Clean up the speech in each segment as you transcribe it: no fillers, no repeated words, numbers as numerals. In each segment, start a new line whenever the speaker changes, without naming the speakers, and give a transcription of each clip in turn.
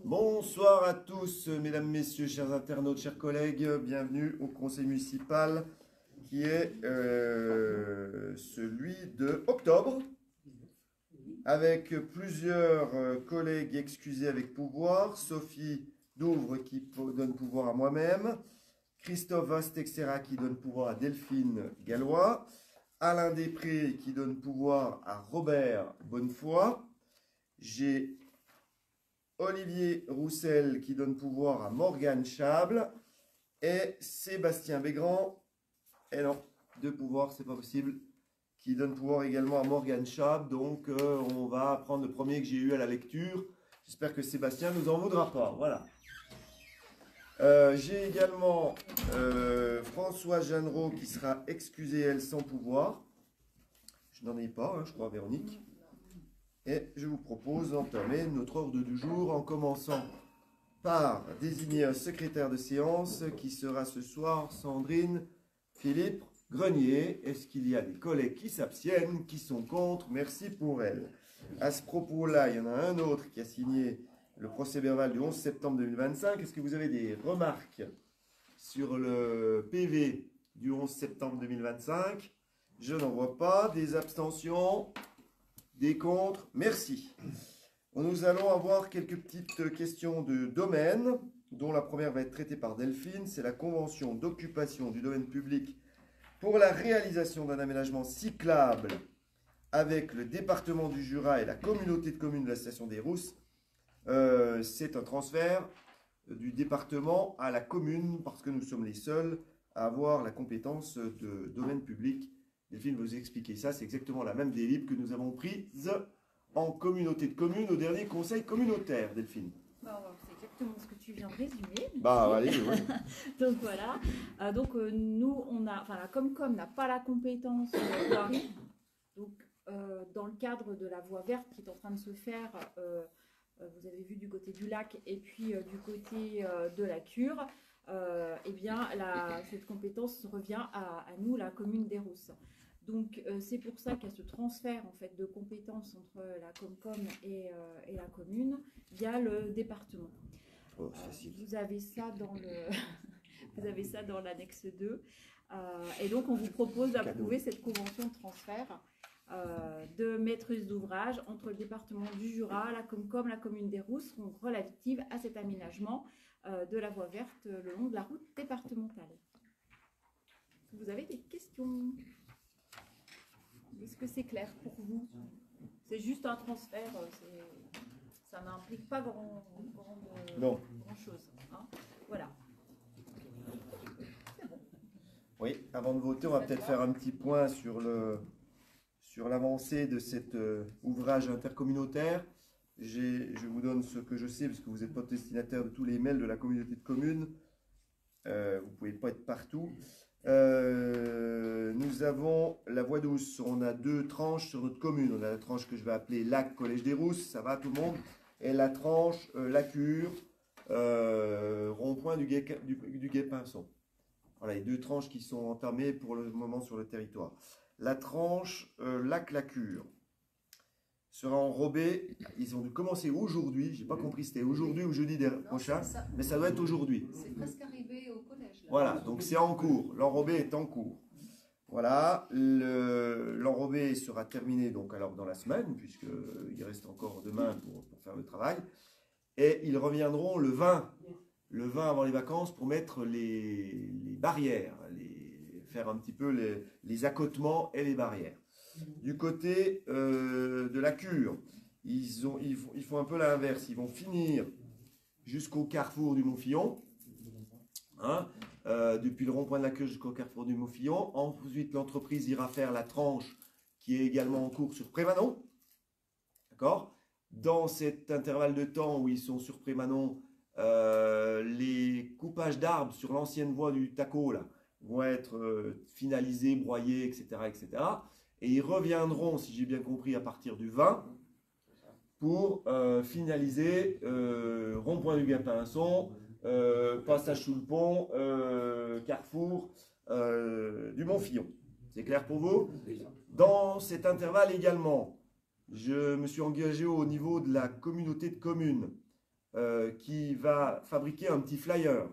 Bonsoir à tous, mesdames, messieurs, chers internautes, chers collègues. Bienvenue au conseil municipal qui est celui de octobre, avec plusieurs collègues excusés avec pouvoir. Sophie Douvre qui donne pouvoir à moi-même, Christophe Vastexera qui donne pouvoir à Delphine Gallois, Alain Després qui donne pouvoir à Robert Bonnefoy. J'ai Olivier Roussel qui donne pouvoir à Morgane Chable et Sébastien Bégrand, et non, deux pouvoirs, c'est pas possible, qui donne pouvoir également à Morgane Chable. Donc on va prendre le premier que j'ai eu à la lecture. J'espère que Sébastien nous en voudra pas. Voilà. J'ai également Françoise Jeannereau qui sera excusée, elle, sans pouvoir. Je n'en ai pas, hein, je crois, Véronique. Et je vous propose d'entamer notre ordre du jour en commençant par désigner un secrétaire de séance qui sera ce soir Sandrine Philippe Grenier. Est-ce qu'il y a des collègues qui s'abstiennent, qui sont contre? Merci pour elle. À ce propos-là, il y en a un autre qui a signé le procès-verbal du 11 septembre 2025. Est-ce que vous avez des remarques sur le PV du 11 septembre 2025? Je n'en vois pas. Des abstentions? Des contre? Merci. Nous allons avoir quelques petites questions de domaine, dont la première va être traitée par Delphine. C'est la convention d'occupation du domaine public pour la réalisation d'un aménagement cyclable avec le département du Jura et la communauté de communes de la station des Rousses. C'est un transfert du département à la commune parce que nous sommes les seuls à avoir la compétence de domaine public. Delphine va vous expliquer ça. C'est exactement la même délib que nous avons prise en communauté de communes au dernier conseil communautaire, Delphine.
C'est exactement ce que tu viens de résumer.
Allez, oui.
Donc voilà. Nous, la Comcom n'a pas la compétence voirie. Donc dans le cadre de la voie verte qui est en train de se faire, vous avez vu du côté du lac et puis du côté de la cure, cette compétence revient à nous, la commune des Rousses. Donc c'est pour ça qu'il y a ce transfert en fait de compétences entre la Comcom et la commune via le département. Vous avez ça dans l'annexe 2. Et donc on vous propose d'approuver cette convention de transfert de maîtrise d'ouvrage entre le département du Jura, la Comcom, la commune des Rousses, relative à cet aménagement de la voie verte le long de la route départementale. Vous avez des questions? Est-ce que c'est clair pour vous? C'est juste un transfert, ça n'implique pas grand-chose. Hein, voilà. C'est bon.
Oui, avant de voter, on va peut-être faire un petit point sur l'avancée de cet ouvrage intercommunautaire. Je vous donne ce que je sais, parce que vous n'êtes pas destinataire de tous les mails de la communauté de communes. Vous ne pouvez pas être partout. Nous avons la voie douce. On a deux tranches sur notre commune. On a la tranche que je vais appeler Lac Collège des Rousses, ça va tout le monde, et la tranche La Cure, rond-point du Guet-Pinson. Voilà les deux tranches qui sont entamées pour le moment sur le territoire. La tranche Lac-La Cure sera enrobée. Ils ont dû commencer aujourd'hui. J'ai pas compris si c'était aujourd'hui ou jeudi prochain, mais ça doit être aujourd'hui.
C'est presque arrivé au collège. Là.
Voilà, donc c'est en cours. L'enrobé est en cours. Voilà, l'enrobé sera terminé donc alors dans la semaine, puisqu'il reste encore demain pour faire le travail. Et ils reviendront le 20 avant les vacances pour mettre les barrières, faire un petit peu les accotements et les barrières. Du côté de la cure, ils font un peu l'inverse. Ils vont finir jusqu'au carrefour du Montfillon, depuis le rond-point de la cure jusqu'au carrefour du Montfillon. Ensuite, l'entreprise ira faire la tranche qui est également en cours sur Prémanon. D'accord? Dans cet intervalle de temps où ils sont sur Prémanon, les coupages d'arbres sur l'ancienne voie du Taco là, vont être finalisés, broyés, etc., etc. Et ils reviendront, si j'ai bien compris, à partir du 20 pour finaliser rond-point du Guet-Pinson, passage sous le pont, carrefour du Montfillon. C'est clair pour vous? Dans cet intervalle également, je me suis engagé au niveau de la communauté de communes qui va fabriquer un petit flyer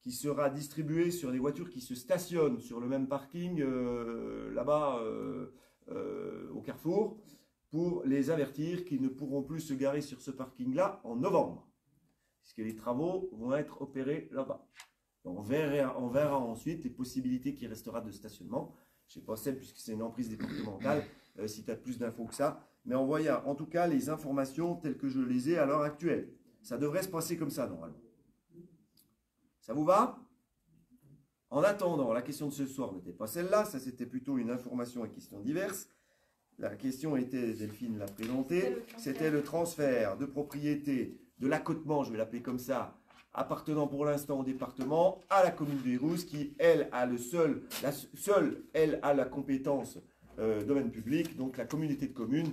qui sera distribué sur les voitures qui se stationnent sur le même parking là-bas au Carrefour, pour les avertir qu'ils ne pourront plus se garer sur ce parking-là en novembre, puisque les travaux vont être opérés là-bas. On verra ensuite les possibilités qui restera de stationnement. Je ne sais pas celle, puisque c'est une emprise départementale, si tu as plus d'infos que ça. Mais on voit en tout cas les informations telles que je les ai à l'heure actuelle. Ça devrait se passer comme ça normalement. Ça vous va? En attendant, la question de ce soir n'était pas celle-là. Ça, c'était plutôt une information et questions diverses. La question était, Delphine l'a présentée, c'était le transfert de propriété de l'accotement, je vais l'appeler comme ça, appartenant pour l'instant au département, à la commune des Rousses, qui, elle, a elle, a la compétence domaine public. Donc, la communauté de communes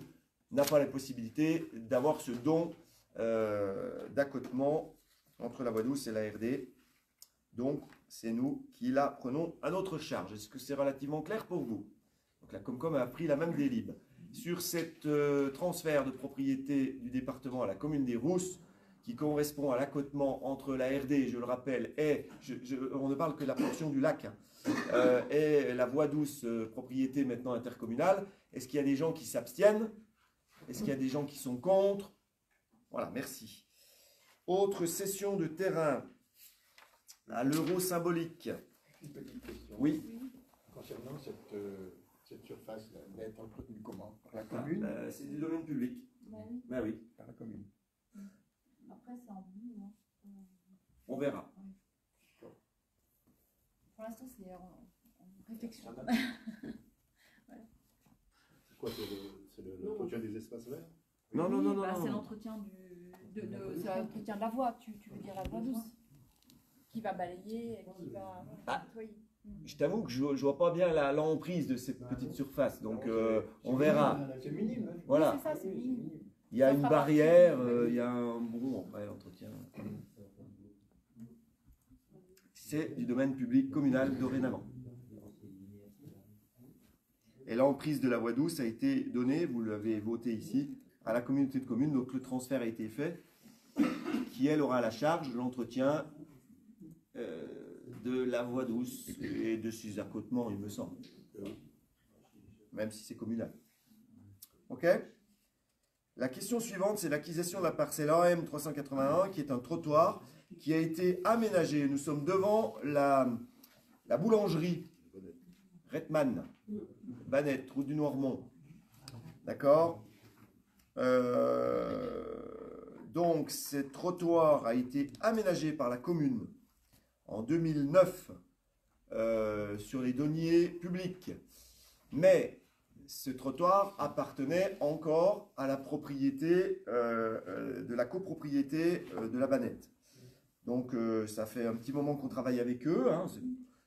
n'a pas la possibilité d'avoir ce don d'accotement entre la Voie douce et la RD. Donc, c'est nous qui la prenons à notre charge. Est-ce que c'est relativement clair pour vous? Donc, la Comcom a pris la même délib. Sur cet transfert de propriété du département à la commune des Rousses, qui correspond à l'accotement entre la RD, je le rappelle, et, on ne parle que de la portion du lac, et la Voie douce, propriété maintenant intercommunale. Est-ce qu'il y a des gens qui s'abstiennent? Est-ce qu'il y a des gens qui sont contre? Voilà, merci. Autre cession de terrain à l'euro symbolique.
Une petite question.
Oui.
Concernant cette surface, elle va être entretenue comment? Par la commune?
C'est du domaine public.
Oui.
Ben oui,
Par la commune.
Après, c'est en bout. Hein.
on verra.
Pour l'instant, c'est en réflexion.
C'est quoi? C'est l'entretien des espaces verts?
Non, non, non, non.
C'est
non.
l'entretien c'est l'entretien de la voie, tu veux dire la voie douce, qui va balayer, qui va nettoyer.
Je t'avoue que je ne vois pas bien l'emprise de cette petite surface, donc on verra.
C'est minime. Hein.
Voilà.
C'est ça, c'est minime.
Il y a
Ça
une
fera
barrière,
partie de-
il y a un bon, après l'entretien. C'est du domaine public communal dorénavant. Et l'emprise de la Voie douce a été donnée, vous l'avez voté ici, à la communauté de communes. Donc le transfert a été fait, qui elle aura à la charge de l'entretien de la Voie douce et de ses accotements, il me semble. Même si c'est communal. Ok? La question suivante, c'est l'acquisition de la parcelle AM 381, qui est un trottoir qui a été aménagé. Nous sommes devant la boulangerie Redman, Banette, route du Noirmont. D'accord? Donc, ce trottoir a été aménagé par la commune en 2009 sur les deniers publics. Mais ce trottoir appartenait encore à la propriété, de la copropriété de la Banette. Donc, ça fait un petit moment qu'on travaille avec eux. Hein.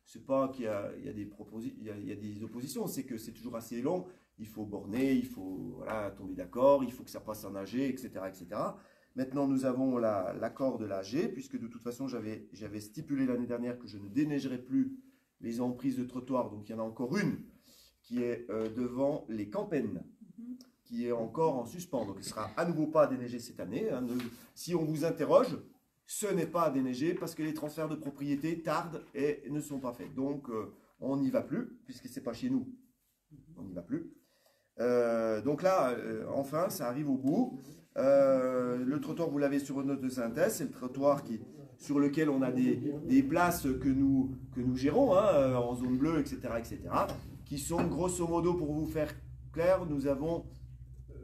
C'est pas qu'il y a des oppositions, c'est que c'est toujours assez long. Il faut borner, il faut tomber d'accord, il faut que ça passe en AG, etc., etc. Maintenant, nous avons l'accord de l'AG, puisque de toute façon, j'avais stipulé l'année dernière que je ne déneigerais plus les emprises de trottoir. Donc, il y en a encore une qui est devant les Campennes, qui est encore en suspens. Donc, il ne sera à nouveau pas déneigé cette année. Hein. Si on vous interroge, ce n'est pas à déneiger parce que les transferts de propriété tardent et ne sont pas faits. Donc, on n'y va plus, puisque ce n'est pas chez nous. On n'y va plus. Donc là, enfin, ça arrive au bout. Le trottoir, vous l'avez sur une note de synthèse. C'est le trottoir sur lequel on a des places que nous gérons, hein, en zone bleue, etc., etc., qui sont grosso modo, pour vous faire clair, nous avons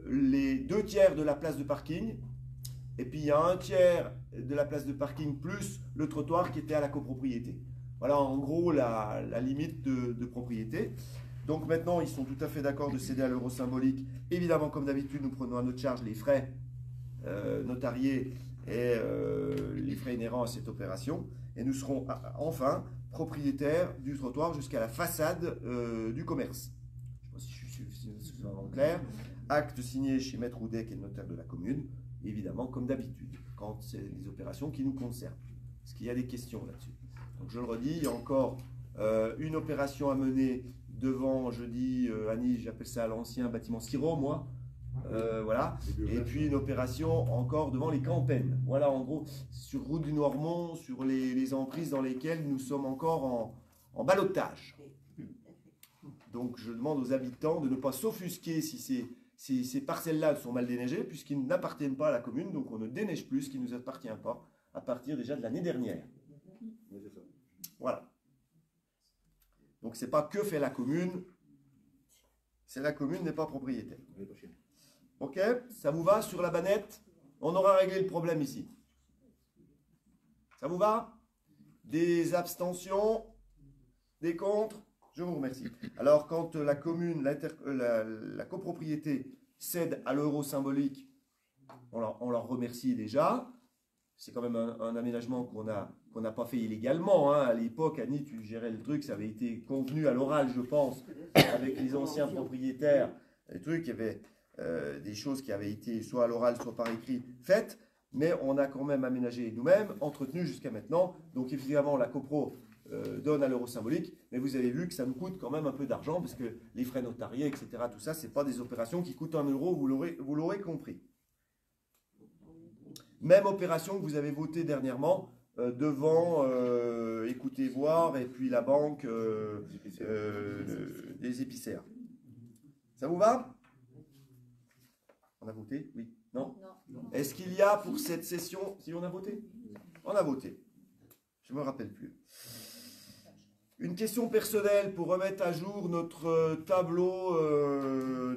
les 2/3 de la place de parking. Et puis il y a 1/3 de la place de parking plus le trottoir qui était à la copropriété. Voilà en gros la limite de propriété. Donc maintenant ils sont tout à fait d'accord de céder à l'euro symbolique. Évidemment comme d'habitude nous prenons à notre charge les frais notariés et les frais inhérents à cette opération. Et nous serons enfin propriétaires du trottoir jusqu'à la façade du commerce. Je ne sais pas si je suis suffisamment clair. Acte signé chez Maître Houdet qui est le notaire de la commune. Évidemment, comme d'habitude, quand c'est des opérations qui nous concernent. Est-ce qu'il y a des questions là-dessus? Donc, je le redis, il y a encore une opération à mener devant, je dis, Annie, j'appelle ça l'ancien bâtiment Siro, moi, Voilà. Et puis une opération encore devant les Campennes. Voilà, en gros, sur route du Noirmont, sur les emprises dans lesquelles nous sommes encore en ballottage. Donc je demande aux habitants de ne pas s'offusquer si ces parcelles-là sont mal déneigées, puisqu'ils n'appartiennent pas à la commune, donc on ne déneige plus ce qui ne nous appartient pas, à partir déjà de l'année dernière. Voilà. Donc c'est pas que fait la commune, c'est la commune n'est pas propriétaire. Ok, ça vous va sur la bannette? On aura réglé le problème ici. Ça vous va? Des abstentions? Des contre? Je vous remercie. Alors, quand la commune, la copropriété cède à l'euro symbolique, on leur remercie déjà. C'est quand même un aménagement qu'on n'a pas fait illégalement. Hein. À l'époque, Annie, tu gérais le truc, ça avait été convenu à l'oral, je pense, avec les anciens propriétaires. Les trucs, il y avait des choses qui avaient été soit à l'oral, soit par écrit faites, mais on a quand même aménagé nous-mêmes, entretenu jusqu'à maintenant. Donc, évidemment, la copro donne à l'euro symbolique, mais vous avez vu que ça nous coûte quand même un peu d'argent, parce que les frais notariés, etc., tout ça, ce n'est pas des opérations qui coûtent 1 euro, vous l'aurez compris. Même opération que vous avez votée dernièrement devant Écoutez Voir et puis la banque des épicéas. Ça vous va? On a voté? Oui? Non?
Non.
Est-ce qu'il y a pour cette session... Si on a voté? On a voté. Je ne me rappelle plus. Une question personnelle pour remettre à jour notre tableau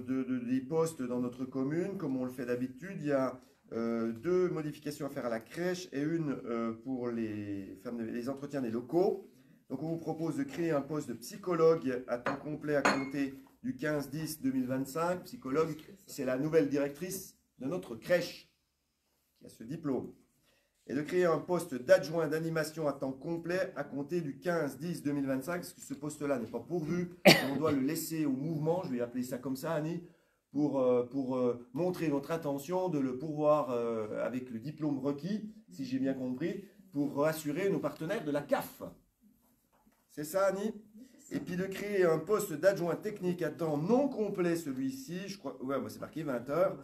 des postes dans notre commune, comme on le fait d'habitude. Il y a 2 modifications à faire à la crèche et une pour les entretiens des locaux. Donc on vous propose de créer un poste de psychologue à temps complet à compter du 15-10-2025. Psychologue, c'est la nouvelle directrice de notre crèche qui a ce diplôme. Et de créer un poste d'adjoint d'animation à temps complet à compter du 15-10-2025, parce que ce poste-là n'est pas pourvu, on doit le laisser au mouvement, je vais appeler ça comme ça, Annie, pour montrer notre intention de le pourvoir avec le diplôme requis, si j'ai bien compris, pour rassurer nos partenaires de la CAF. C'est ça, Annie? Et puis de créer un poste d'adjoint technique à temps non complet, celui-ci, je crois, ouais, c'est marqué 20 heures,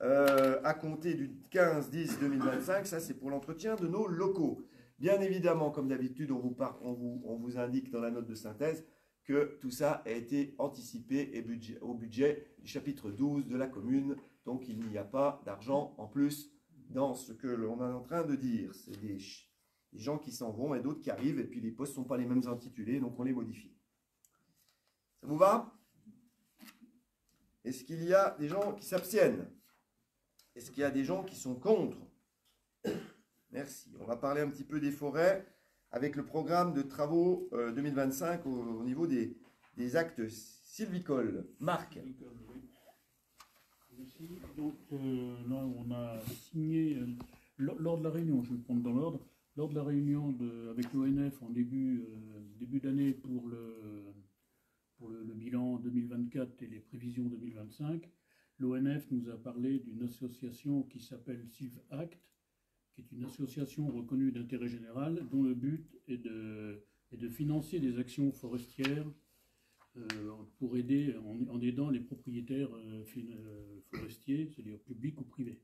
à compter du 15-10-2025, ça c'est pour l'entretien de nos locaux. Bien évidemment, comme d'habitude, on vous indique dans la note de synthèse que tout ça a été anticipé au budget du chapitre 12 de la commune, donc il n'y a pas d'argent en plus dans ce que l'on est en train de dire. C'est des gens qui s'en vont et d'autres qui arrivent, et puis les postes ne sont pas les mêmes intitulés, donc on les modifie. Ça vous va? Est-ce qu'il y a des gens qui s'abstiennent? Est-ce qu'il y a des gens qui sont contre? Merci. On va parler un petit peu des forêts avec le programme de travaux 2025 au niveau des actes sylvicoles. Marc.
Merci. Donc là, on a signé, lors de la réunion, je vais prendre dans l'ordre, lors de la réunion avec l'ONF en début d'année pour le bilan 2024 et les prévisions 2025, l'ONF nous a parlé d'une association qui s'appelle SylvAct, qui est une association reconnue d'intérêt général dont le but est de financer des actions forestières pour aider, en aidant les propriétaires forestiers, c'est-à-dire publics ou privés.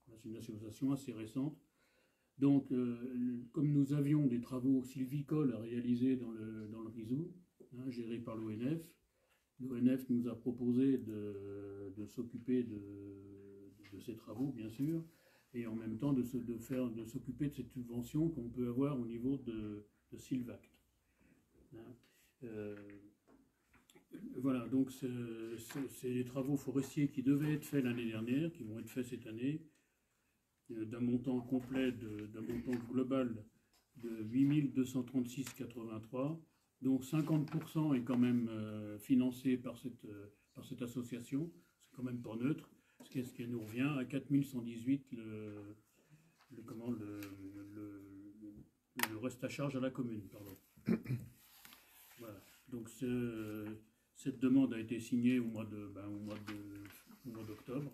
C'est une association assez récente. Donc, comme nous avions des travaux sylvicoles à réaliser dans le Rizou, géré par l'ONF, l'ONF nous a proposé de s'occuper de ces travaux, bien sûr, et en même temps de s'occuper de cette subvention qu'on peut avoir au niveau de SylvAct. Voilà, donc c'est les travaux forestiers qui devaient être faits l'année dernière, qui vont être faits cette année, d'un montant complet, d'un montant global de 8 236,83. Donc 50% est quand même financé par cette association, c'est quand même pas neutre, ce qui nous revient à 4118 le reste à charge à la commune. Pardon. Voilà. Donc cette demande a été signée au mois d'octobre,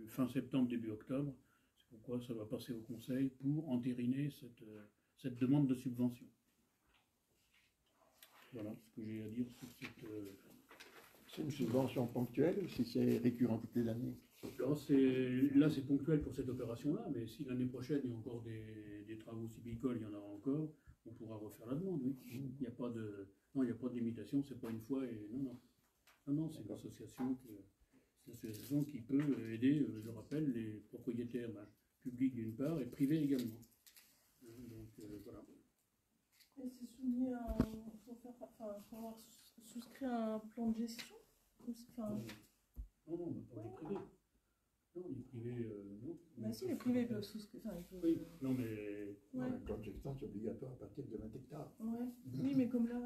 fin septembre, début octobre. C'est pourquoi ça va passer au conseil pour entériner cette demande de subvention. Voilà ce que j'ai à dire sur cette...
C'est une subvention ponctuelle ou si c'est récurrent toutes les années?
Alors, là, c'est ponctuel pour cette opération-là, mais si l'année prochaine, il y a encore des travaux sylvicoles, il y en aura encore, on pourra refaire la demande, oui. Il n'y a pas de, non, il n'y a pas de limitation, c'est pas une fois et non, non. Non, non, c'est une association qui peut aider, je rappelle, les propriétaires publics d'une part et privés également. Donc, voilà.
Et c'est soumis à... faut avoir souscrit un plan de gestion enfin...
Non, non, pas les privés. Non, les privés, non.
Bah si, les privés peuvent souscrire. Enfin, ils peuvent...
Oui, non, mais...
Ouais.
Le plan de gestion, c'est obligatoire à partir de 20 hectares.
Ouais. Oui, mais comme là...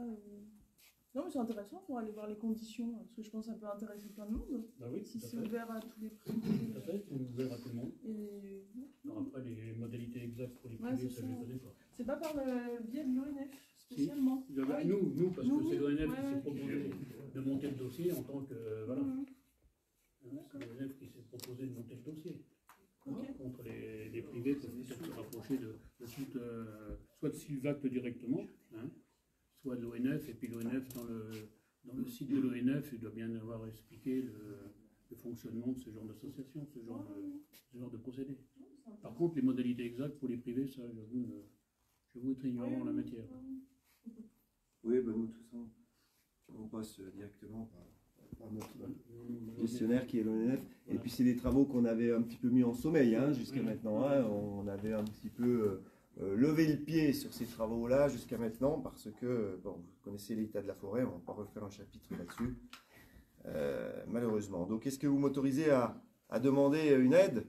Non, mais c'est intéressant pour aller voir les conditions, parce que je pense que ça peut intéresser plein de monde.
Bah oui,
si c'est
fait.
ouvert à tous les privés.
Tout à fait, c'est ouvert à tout le monde.
Et...
Alors après, les modalités exactes pour les
Ouais,
privés, ça
c'est
je ne
ça.
les connais pas.
C'est pas par le biais de l'ONF, spécialement.
Si.
Ah oui.
Nous, parce
Nous,
que c'est
oui.
l'ONF qui
Ouais,
s'est
ouais.
proposé de monter le dossier en tant que... Voilà.
Mhm.
C'est l'ONF qui s'est proposé de monter le dossier.
Ok.
Contre les privés peuvent peut-être se rapprocher de toute, soit de Sylvact directement, soit de l'ONF, et puis l'ONF dans le site de l'ONF, il doit bien avoir expliqué le fonctionnement de ce genre d'association, ce genre de procédé. Par contre, les modalités exactes pour les privés, ça, j'avoue être ignorant en la matière.
Oui, ben nous, tout ça, on passe directement par notre gestionnaire qui est l'ONF. Et puis, c'est des travaux qu'on avait un petit peu mis en sommeil jusqu'à maintenant. On avait un petit peu levé le pied sur ces travaux-là jusqu'à maintenant parce que, bon, vous connaissez l'état de la forêt, on ne va pas refaire un chapitre là-dessus, malheureusement. Donc, est-ce que vous m'autorisez à demander une aide?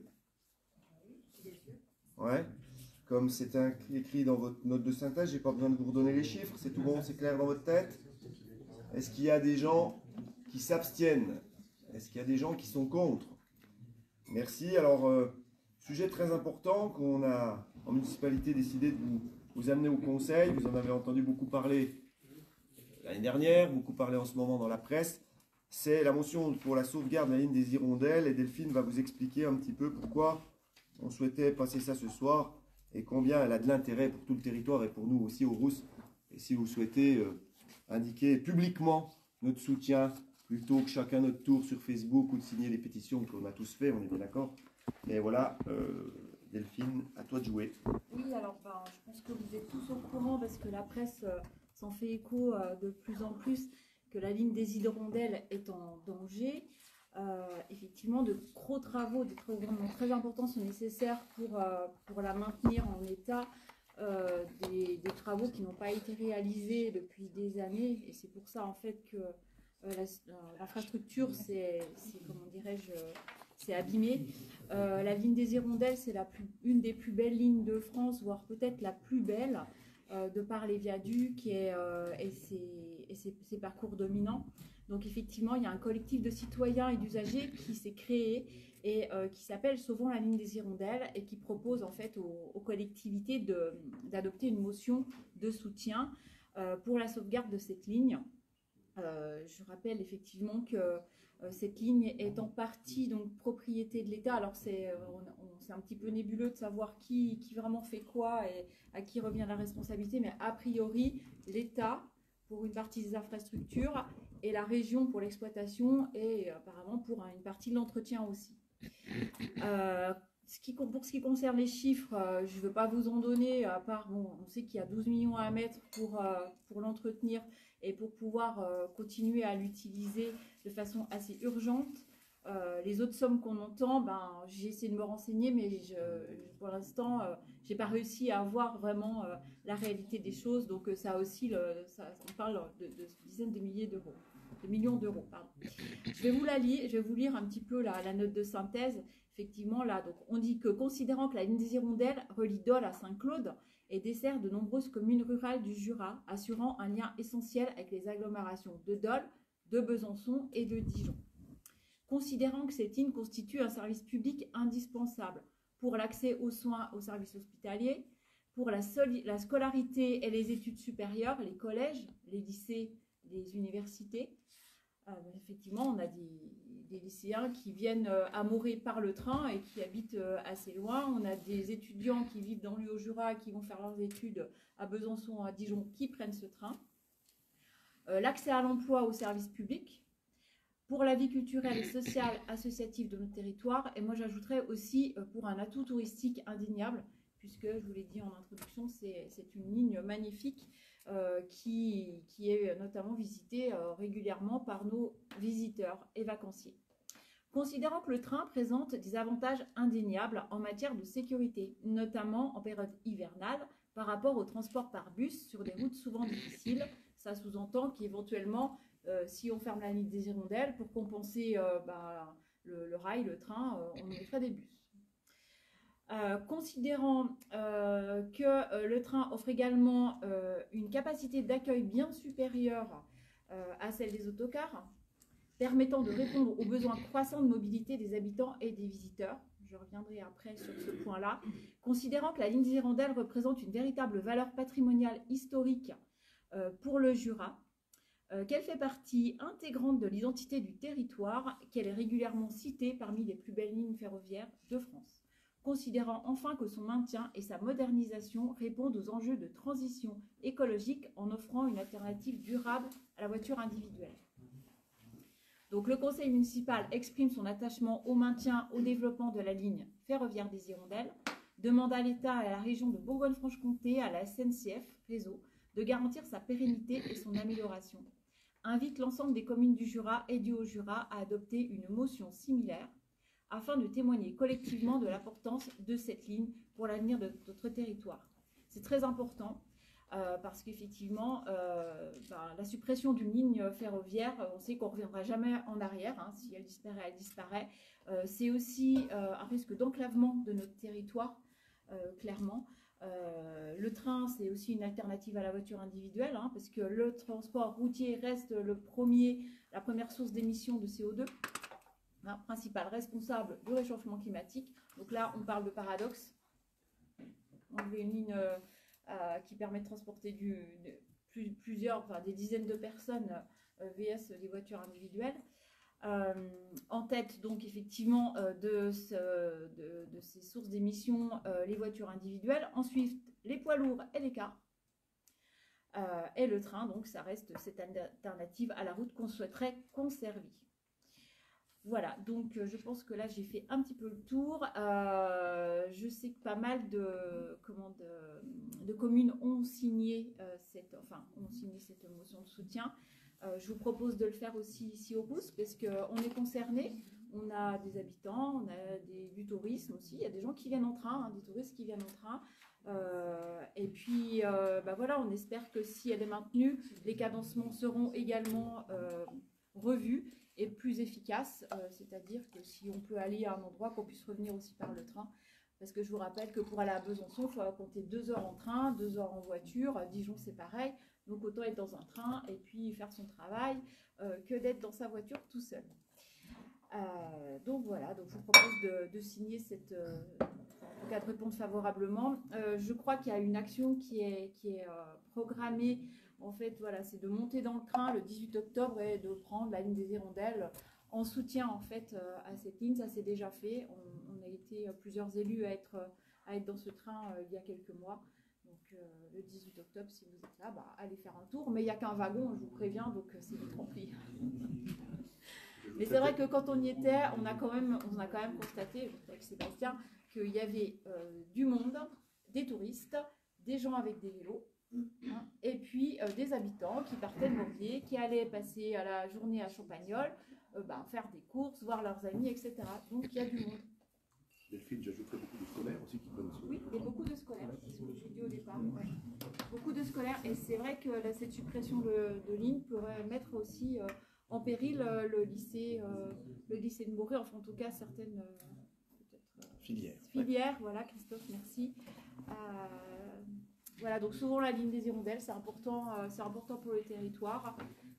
Ouais. Comme c'est écrit dans votre note de synthèse, je n'ai pas besoin de vous redonner les chiffres, c'est tout bon, c'est clair dans votre tête? Est-ce qu'il y a des gens qui s'abstiennent? Est-ce qu'il y a des gens qui sont contre? Merci. Alors, sujet très important qu'on a en municipalité décidé de vous amener au conseil. Vous en avez entendu beaucoup parler l'année dernière, beaucoup parlé en ce moment dans la presse. C'est la motion pour la sauvegarde de la ligne des Hirondelles. Et Delphine va vous expliquer un petit peu pourquoi on souhaitait passer ça ce soir et combien elle a de l'intérêt pour tout le territoire et pour nous aussi au Rousse. Et si vous souhaitez indiquer publiquement notre soutien, plutôt que chacun notre tour sur Facebook ou de signer les pétitions qu'on a tous fait, on est bien d'accord. Mais voilà, Delphine, à toi de jouer.
Oui, alors je pense que vous êtes tous au courant parce que la presse s'en fait écho de plus en plus que la ligne des Hirondelles est en danger. Effectivement, de gros travaux, des travaux vraiment très importants sont nécessaires pour la maintenir en état. Des travaux qui n'ont pas été réalisés depuis des années et c'est pour ça en fait que l'infrastructure c'est comment dirais-je, c'est abîmé. La ligne des Hirondelles c'est une des plus belles lignes de France, voire peut-être la plus belle de par les viaducs et ses parcours dominants. Donc effectivement, il y a un collectif de citoyens et d'usagers qui s'est créé et qui s'appelle Sauvons la ligne des Hirondelles et qui propose en fait aux collectivités d'adopter une motion de soutien pour la sauvegarde de cette ligne. Je rappelle effectivement que cette ligne est en partie donc propriété de l'État. Alors c'est un petit peu nébuleux de savoir qui vraiment fait quoi et à qui revient la responsabilité, mais a priori l'État pour une partie des infrastructures et la région pour l'exploitation et apparemment pour une partie de l'entretien aussi. Pour ce qui concerne les chiffres, je ne veux pas vous en donner, à part, bon, on sait qu'il y a 12 millions à mettre pour l'entretenir et pour pouvoir continuer à l'utiliser de façon assez urgente. Les autres sommes qu'on entend, j'ai essayé de me renseigner, mais pour l'instant, je n'ai pas réussi à voir vraiment la réalité des choses. Donc ça aussi, on parle de dizaines de milliers d'euros. De millions d'euros, pardon. Je vais vous lire un petit peu la note de synthèse. Effectivement, là, donc, on dit que considérant que la ligne des Hirondelles relie Dole à Saint-Claude et dessert de nombreuses communes rurales du Jura, assurant un lien essentiel avec les agglomérations de Dole, de Besançon et de Dijon. Considérant que cette ligne constitue un service public indispensable pour l'accès aux soins aux services hospitaliers, pour la scolarité et les études supérieures, les collèges, les lycées, les universités. Effectivement, on a des lycéens qui viennent à Morée par le train et qui habitent assez loin. On a des étudiants qui vivent dans le Haut-Jura qui vont faire leurs études à Besançon, à Dijon, qui prennent ce train. L'accès à l'emploi, aux services publics. pour la vie culturelle et sociale associative de notre territoire. Et moi, j'ajouterais aussi pour un atout touristique indéniable, puisque, je vous l'ai dit en introduction, c'est une ligne magnifique qui est notamment visitée régulièrement par nos visiteurs et vacanciers. Considérant que le train présente des avantages indéniables en matière de sécurité, notamment en période hivernale, par rapport au transport par bus sur des routes souvent difficiles, ça sous-entend qu'éventuellement, si on ferme la ligne des Hirondelles, pour compenser le rail, le train, on mettrait des bus. Considérant que le train offre également une capacité d'accueil bien supérieure à celle des autocars, permettant de répondre aux besoins croissants de mobilité des habitants et des visiteurs. Je reviendrai après sur ce point-là. Considérant que la ligne des Hirondelles représente une véritable valeur patrimoniale historique pour le Jura, qu'elle fait partie intégrante de l'identité du territoire, qu'elle est régulièrement citée parmi les plus belles lignes ferroviaires de France. Considérant enfin que son maintien et sa modernisation répondent aux enjeux de transition écologique en offrant une alternative durable à la voiture individuelle. Donc, le conseil municipal exprime son attachement au maintien, au développement de la ligne ferroviaire des Hirondelles, demande à l'État et à la région de Bourgogne-Franche-Comté, à la SNCF Réseau, de garantir sa pérennité et son amélioration. Invite l'ensemble des communes du Jura et du Haut-Jura à adopter une motion similaire afin de témoigner collectivement de l'importance de cette ligne pour l'avenir de notre territoire. C'est très important. Parce qu'effectivement, la suppression d'une ligne ferroviaire, on sait qu'on ne reviendra jamais en arrière. Hein, si elle disparaît, elle disparaît. C'est aussi un risque d'enclavement de notre territoire, clairement. Le train, c'est aussi une alternative à la voiture individuelle, hein, parce que le transport routier reste la première source d'émissions de CO2, hein, principal responsable du réchauffement climatique. Donc là, on parle de paradoxe. Enlever une ligne... qui permet de transporter des dizaines de personnes vs les voitures individuelles. En tête, donc, effectivement, de ces sources d'émissions, les voitures individuelles. Ensuite, les poids lourds et les cars. Et le train, donc, ça reste cette alternative à la route qu'on souhaiterait conserver. Voilà, donc je pense que là j'ai fait un petit peu le tour. Je sais que pas mal de communes ont signé cette motion de soutien. Je vous propose de le faire aussi ici au Rousse, parce qu'on est concerné. On a des habitants, on a du tourisme aussi. Il y a des gens qui viennent en train, hein, des touristes qui viennent en train. Et puis voilà, on espère que si elle est maintenue, les cadencements seront également revus et plus efficace, c'est-à-dire que si on peut aller à un endroit, qu'on puisse revenir aussi par le train, parce que je vous rappelle que pour aller à Besançon, il faut compter 2 heures en train, 2 heures en voiture. Dijon, c'est pareil, donc autant être dans un train et puis faire son travail que d'être dans sa voiture tout seul. Donc voilà, donc je vous propose de signer cette... en cas de répondre favorablement. Je crois qu'il y a une action qui est programmée. En fait, voilà, c'est de monter dans le train le 18 octobre et de prendre la ligne des Hirondelles en soutien en fait à cette ligne. Ça s'est déjà fait. On a été plusieurs élus à être dans ce train il y a quelques mois. Donc le 18 octobre, si vous êtes là, allez faire un tour. Mais il n'y a qu'un wagon, je vous préviens, donc c'est vite rempli. Mais c'est vrai que quand on y était, on a quand même constaté, avec Sébastien, qu'il y avait du monde, des touristes, des gens avec des vélos. Hein, et puis des habitants qui partaient de Maurier, qui allaient passer la journée à Champagnole, faire des courses, voir leurs amis, etc. Donc il y a du monde.
Delphine, j'ajouterais beaucoup de scolaires aussi qui prennent ce...
Oui, il y a beaucoup de scolaires, c'est ce que j'ai dit au départ. Ouais. Beaucoup de scolaires, et c'est vrai que cette suppression de lignes pourrait mettre aussi en péril le lycée de Maurier, enfin en tout cas certaines
filières.
Filières, voilà, Christophe, merci. Voilà, donc souvent la ligne des Hirondelles, c'est important pour le territoire.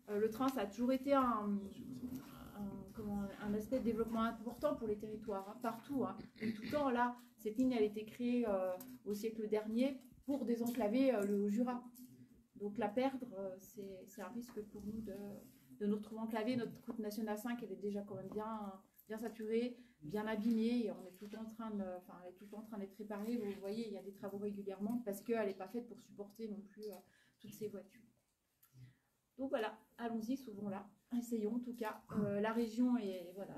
Le train, ça a toujours été un aspect de développement important pour les territoires, hein, partout. Hein. Et tout le temps, là, cette ligne, elle a été créée au siècle dernier pour désenclaver le Haut-Jura. Donc la perdre, c'est un risque pour nous de nous retrouver enclavés. Notre route nationale 5, elle est déjà quand même bien saturée, bien abîmée, et on est tout le temps en train d'être réparée. Vous voyez, il y a des travaux régulièrement parce qu'elle n'est pas faite pour supporter non plus toutes ces voitures. Donc voilà, allons-y, souvent là. Essayons en tout cas. La région est, voilà,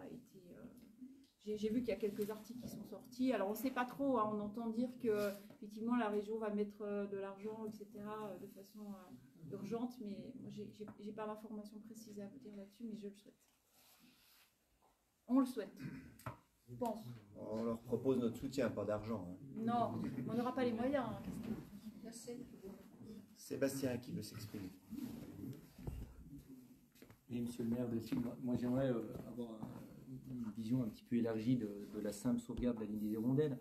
j'ai vu qu'il y a quelques articles qui sont sortis. Alors on ne sait pas trop, hein, on entend dire que effectivement la région va mettre de l'argent, etc. De façon urgente, mais moi j'ai pas d'informations précises à vous dire là-dessus, mais je le souhaite. On le souhaite, je pense.
On leur propose notre soutien, pas d'argent. Hein.
Non, on n'aura pas les moyens. Hein.
Sébastien qui veut s'exprimer.
Oui, monsieur le maire, moi j'aimerais avoir une vision un petit peu élargie de la simple sauvegarde de la ligne des hirondelles.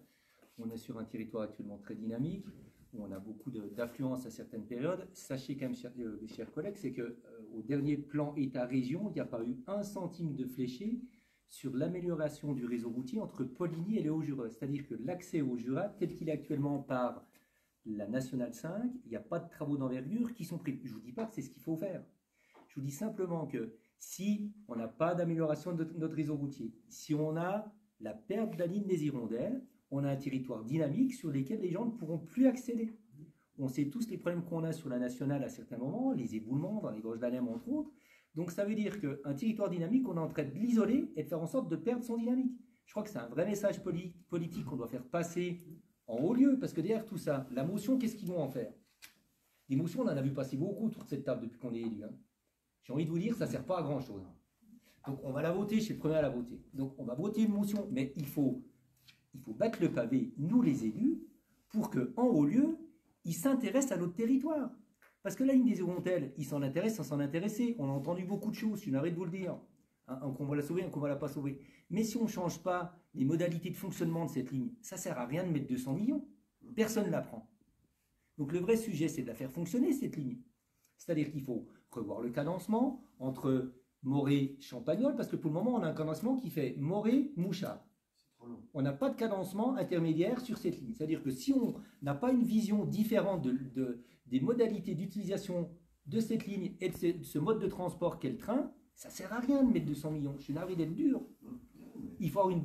On est sur un territoire actuellement très dynamique, où on a beaucoup d'affluence à certaines périodes. Sachez quand même, chers collègues, c'est qu'au dernier plan État-région, il n'y a pas eu 1 centime de fléché sur l'amélioration du réseau routier entre Poligny et le Haut-Jura. C'est-à-dire que l'accès au Jura, tel qu'il est actuellement par la Nationale 5, il n'y a pas de travaux d'envergure qui sont pris. Je ne vous dis pas que c'est ce qu'il faut faire. Je vous dis simplement que si on n'a pas d'amélioration de notre réseau routier, si on a la perte de la ligne des hirondelles, on a un territoire dynamique sur lequel les gens ne pourront plus accéder. On sait tous les problèmes qu'on a sur la nationale à certains moments, les éboulements dans les gorges d'Alem entre autres. Donc ça veut dire qu'un territoire dynamique, on est en train de l'isoler et de faire en sorte de perdre son dynamique. Je crois que c'est un vrai message politique qu'on doit faire passer en haut lieu, parce que derrière tout ça, la motion, qu'est-ce qu'ils vont en faire? Les motions, on en a vu passer beaucoup autour de cette table depuis qu'on est élu. Hein. J'ai envie de vous dire, ça ne sert pas à grand-chose. Donc on va la voter, je suis le premier à la voter. Donc on va voter une motion, mais il faut battre le pavé, nous les élus, pour qu'en haut lieu, ils s'intéressent à notre territoire. Parce que la ligne des hirondelles, ils s'en intéressent sans s'en intéresser. On a entendu beaucoup de choses, je suis navré de vous le dire. Hein, qu'on va la sauver, qu'on va la pas sauver. Mais si on ne change pas les modalités de fonctionnement de cette ligne, ça ne sert à rien de mettre 200 millions. Personne ne la prend. Donc le vrai sujet, c'est de la faire fonctionner, cette ligne. C'est-à-dire qu'il faut revoir le cadencement entre Morée et Champagnole, parce que pour le moment, on a un cadencement qui fait Morée-Mouchard. On n'a pas de cadencement intermédiaire sur cette ligne. C'est-à-dire que si on n'a pas une vision différente des modalités d'utilisation de cette ligne et de ce mode de transport qu'est le train, ça ne sert à rien de mettre 200 millions. Je suis navré d'être dur. Il faut avoir une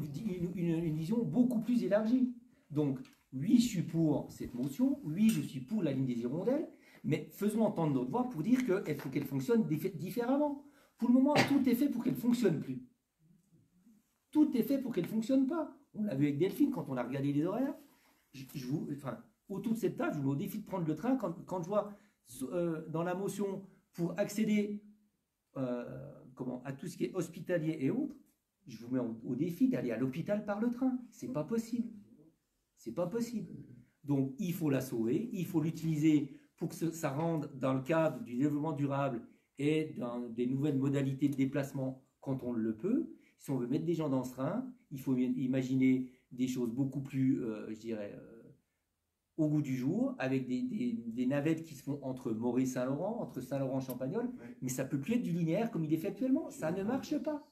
vision beaucoup plus élargie. Donc, oui, je suis pour cette motion. Oui, je suis pour la ligne des hirondelles. Mais faisons entendre notre voix pour dire qu'il faut qu'elle fonctionne différemment. Pour le moment, tout est fait pour qu'elle ne fonctionne plus. Tout est fait pour qu'elle ne fonctionne pas. On l'a vu avec Delphine quand on a regardé les horaires. Autour de cette table, je vous mets au défi de prendre le train. Quand je vois dans la motion pour accéder à tout ce qui est hospitalier et autres, je vous mets au défi d'aller à l'hôpital par le train. C'est pas possible. C'est pas possible. Donc il faut la sauver, il faut l'utiliser pour que ça rentre dans le cadre du développement durable et dans des nouvelles modalités de déplacement quand on le peut. Si on veut mettre des gens dans ce train, il faut imaginer des choses beaucoup plus, au goût du jour, avec des navettes qui se font entre Morée et Saint-Laurent, entre Saint-Laurent et Champagnole, mais ça ne peut plus être du linéaire comme il est fait actuellement. Ça ne marche pas.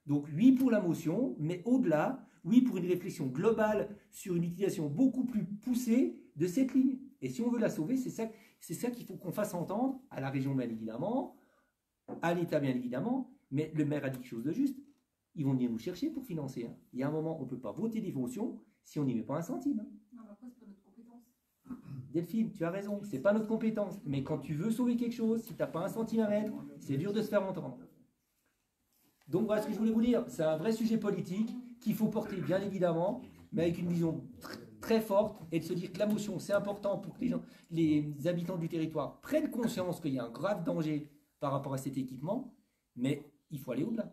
Donc oui pour la motion, mais au-delà, oui pour une réflexion globale sur une utilisation beaucoup plus poussée de cette ligne. Et si on veut la sauver, c'est ça qu'il faut qu'on fasse entendre à la région bien évidemment, à l'État bien évidemment, mais le maire a dit quelque chose de juste. Ils vont venir nous chercher pour financer. Hein. Il y a un moment, on ne peut pas voter des fonctions si on n'y met pas un centime. Hein.
Non, mais après, c'est pas notre compétence.
Delphine, tu as raison, c'est pas notre compétence. Mais quand tu veux sauver quelque chose, si tu n'as pas un centime à mettre, c'est dur de se faire entendre. Donc voilà ce que je voulais vous dire. C'est un vrai sujet politique qu'il faut porter bien évidemment, mais avec une vision très forte et de se dire que la motion, c'est important pour que les habitants du territoire prennent conscience qu'il y a un grave danger par rapport à cet équipement, mais il faut aller au-delà.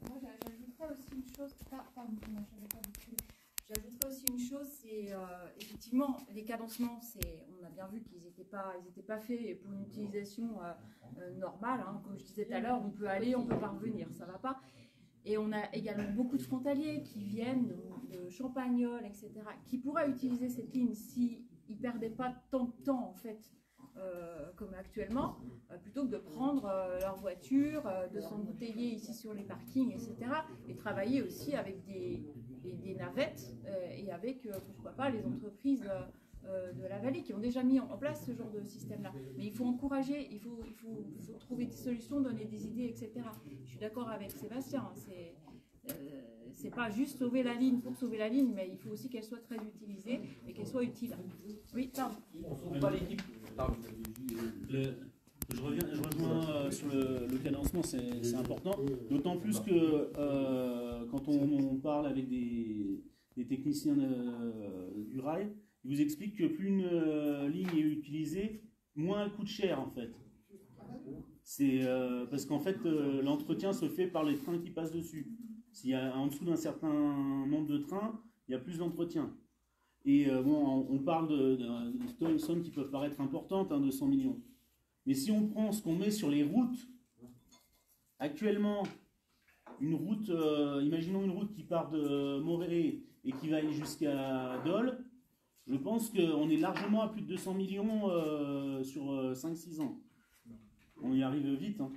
Moi, j'ajouterais aussi une chose. J'ajouterais aussi une chose, c'est effectivement les cadencements. On a bien vu qu'ils n'étaient pas faits pour une utilisation normale. Hein. Comme je disais tout à l'heure, on peut aller, on peut pas revenir, ça va pas. Et on a également beaucoup de frontaliers qui viennent de Champagnole, etc., qui pourraient utiliser cette ligne s'ils ne perdaient pas tant de temps en fait. Comme actuellement, plutôt que de prendre leur voiture, de s'embouteiller ici sur les parkings, etc. Et travailler aussi avec des navettes et avec, pourquoi pas, les entreprises de la vallée qui ont déjà mis en place ce genre de système-là. Mais il faut encourager, il faut trouver des solutions, donner des idées, etc. Je suis d'accord avec Sébastien, c'est pas juste sauver la ligne pour sauver la ligne, mais il faut aussi qu'elle soit très utilisée et qu'elle soit utile. Oui, pardon.
On sauve pas l'équipe.
Je rejoins sur le cadencement, c'est important. D'autant plus que quand on parle avec des techniciens du rail, ils vous expliquent que plus une ligne est utilisée, moins elle coûte cher en fait. C'est parce qu'en fait l'entretien se fait par les trains qui passent dessus. S'il y a en dessous d'un certain nombre de trains, il y a plus d'entretien. Et bon, on parle de sommes qui peuvent paraître importantes, hein, 200 millions. Mais si on prend ce qu'on met sur les routes, actuellement, une route, imaginons une route qui part de Montréal et qui va aller jusqu'à Dole, je pense qu'on est largement à plus de 200 millions sur 5-6 ans. On y arrive vite. Hein.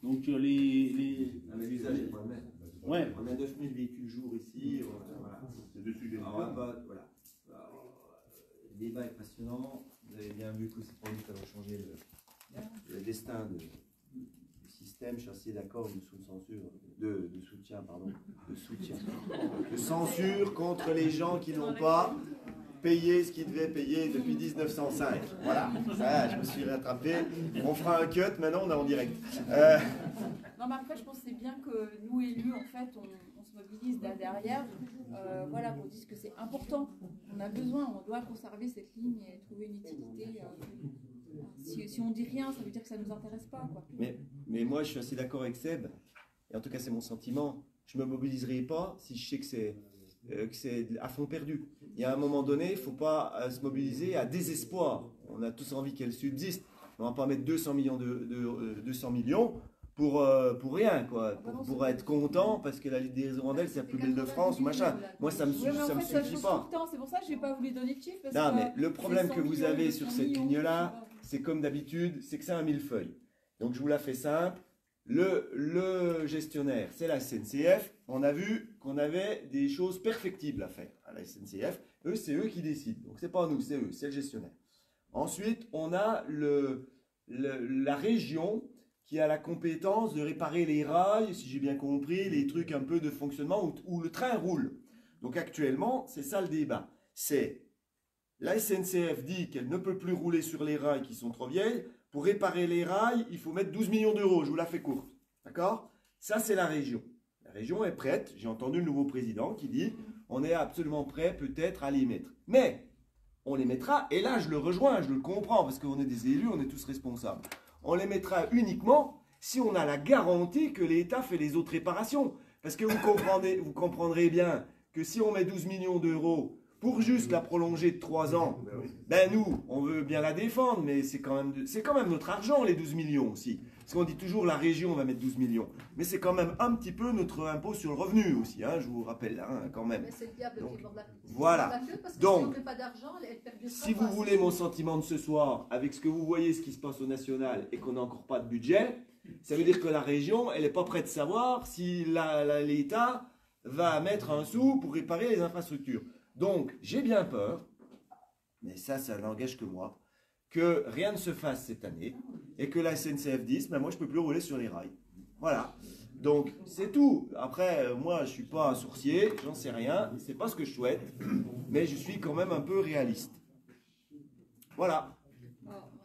Donc
l'usage est pas le même.
Ouais.
On a 9000 véhicules jour ici. Voilà.
C'est deux sujets
Alors,
différents.
voilà. Alors, le débat est passionnant. Vous avez bien vu que ces produits peuvent changer le destin du système. Je suis assez d'accord de
censure contre les gens qui n'ont pas payé ce qu'ils devaient payer depuis 1905. Voilà, ça, je me suis rattrapé. On fera un cut, maintenant on est en direct.
Non, mais après, je pense que c'est bien que nous, élus, en fait, on se mobilise derrière, voilà, pour dire que c'est important. On a besoin, on doit conserver cette ligne et trouver une utilité. Si on dit rien, ça veut dire que ça ne nous intéresse pas, quoi.
Mais moi, je suis assez d'accord avec Seb, et en tout cas, c'est mon sentiment. Je ne me mobiliserai pas si je sais que c'est à fond perdu. Il y a un moment donné, il ne faut pas se mobiliser à désespoir. On a tous envie qu'elle subsiste. On ne va pas mettre 200 millions pour rien, quoi. Pour être content parce que la Ligue des Hirondelles, c'est la plus belle de France, machin. Moi, ça me suffit pas.
C'est pour ça que je n'ai pas voulu donner de chiffres.
Non, mais le problème que vous avez sur cette ligne-là, c'est comme d'habitude, c'est que c'est un millefeuille. Donc, je vous la fais simple. Le gestionnaire, c'est la SNCF. On a vu qu'on avait des choses perfectibles à faire à la SNCF. Eux, c'est eux qui décident. Donc, c'est pas nous, c'est eux, c'est le gestionnaire. Ensuite, on a la région qui a la compétence de réparer les rails, si j'ai bien compris, les trucs un peu de fonctionnement où le train roule. Donc, actuellement, c'est ça le débat. C'est la SNCF dit qu'elle ne peut plus rouler sur les rails qui sont trop vieilles. Pour réparer les rails, il faut mettre 12 millions d'euros. Je vous la fais courte. D'accord? Ça, c'est la région. La région est prête. J'ai entendu le nouveau président qui dit on est absolument prêt peut-être à les mettre. Mais on les mettra, et là, je le rejoins, je le comprends, parce qu'on est des élus, on est tous responsables. On les mettra uniquement si on a la garantie que l'État fait les autres réparations. Parce que vous comprendrez bien que si on met 12 millions d'euros pour juste la prolonger de 3 ans, ben nous, on veut bien la défendre, mais c'est quand même notre argent, les 12 millions aussi. Parce qu'on dit toujours la région va mettre 12 millions. Mais c'est quand même un petit peu notre impôt sur le revenu aussi, hein, je vous rappelle, hein, quand même.
Mais c'est le diable qui mord la queue.
Voilà.
Parce que
Donc,
si on ne met pas d'argent, elle perd du
si vous voulez mon sentiment de ce soir, avec ce que vous voyez, ce qui se passe au national, et qu'on n'a encore pas de budget, ça veut dire que la région, elle n'est pas prête de savoir si l'État va mettre un sou pour réparer les infrastructures. Donc, j'ai bien peur, mais ça n'engage que moi, que rien ne se fasse cette année et que la SNCF dise, ben moi je ne peux plus rouler sur les rails. Voilà. Donc, c'est tout. Après, moi, je ne suis pas un sourcier, j'en sais rien, c'est pas ce que je souhaite, mais je suis quand même un peu réaliste. Voilà.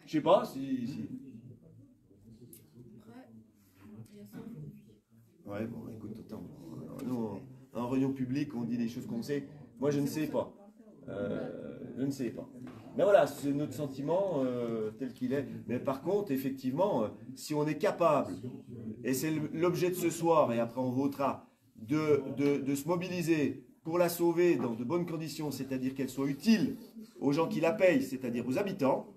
Je sais pas si... Ouais, bon, écoute, attends. Nous, en réunion publique, on dit des choses qu'on sait. Moi, je ne sais pas. Je ne sais pas. Mais voilà, c'est notre sentiment tel qu'il est. Mais par contre, effectivement, si on est capable, et c'est l'objet de ce soir, et après on votera, de se mobiliser pour la sauver dans de bonnes conditions, c'est-à-dire qu'elle soit utile aux gens qui la payent, c'est-à-dire aux habitants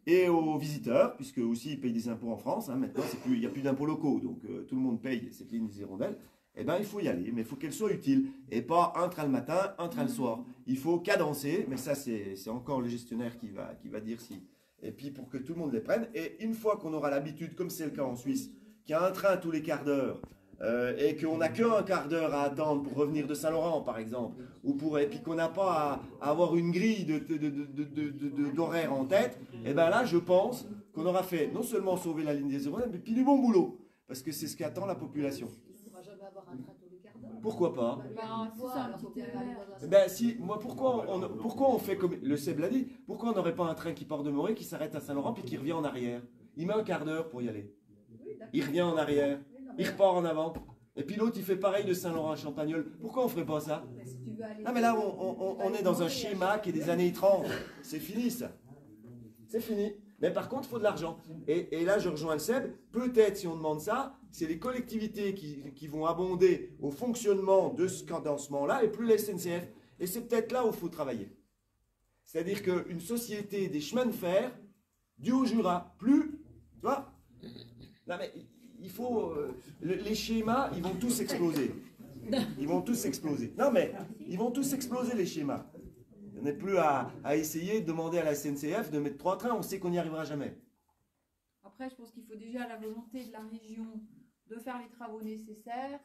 et aux visiteurs, puisque aussi ils payent des impôts en France. Hein, maintenant, il n'y a plus d'impôts locaux, donc tout le monde paye cette ligne des hirondelles. Eh bien, il faut y aller, mais il faut qu'elle soit utile. Et pas un train le matin, un train le soir. Il faut cadencer, mais ça, c'est encore le gestionnaire qui va dire si. Et puis, pour que tout le monde les prenne. Et une fois qu'on aura l'habitude, comme c'est le cas en Suisse, qu'il y a un train tous les quarts d'heure, et qu'on n'a qu'un quart d'heure à attendre pour revenir de Saint-Laurent, par exemple, et puis qu'on n'a pas à avoir une grille d'horaire en tête, et bien là, je pense qu'on aura fait non seulement sauver la ligne des hirondelles, mais puis du bon boulot. Parce que c'est ce qu'attend la population. Pourquoi pas? Ben si, moi pourquoi on fait comme le Seb l'a dit, pourquoi on n'aurait pas un train qui part de Morée, qui s'arrête à Saint-Laurent puis qui revient en arrière? il met un quart d'heure pour y aller. Il revient en arrière, il repart en avant. Et puis l'autre, il fait pareil de Saint-Laurent-à-Champagnole. Pourquoi on ne ferait pas ça? Ah, mais là, on est dans un schéma qui est des années 30. C'est fini, ça. C'est fini. Mais par contre, il faut de l'argent. Et là, je rejoins le Seb. Peut-être, si on demande ça, c'est les collectivités qui vont abonder au fonctionnement de ce cadencement-là et plus la SNCF. Et c'est peut-être là où il faut travailler. C'est-à-dire qu'une société des chemins de fer du Haut-Jura, plus, tu vois, non mais il faut, les schémas, ils vont tous exploser. Ils vont tous exploser. Non mais, ils vont tous exploser les schémas. On n'est plus à essayer de demander à la SNCF de mettre 3 trains, on sait qu'on n'y arrivera jamais.
Après, je pense qu'il faut déjà la volonté de la région de faire les travaux nécessaires.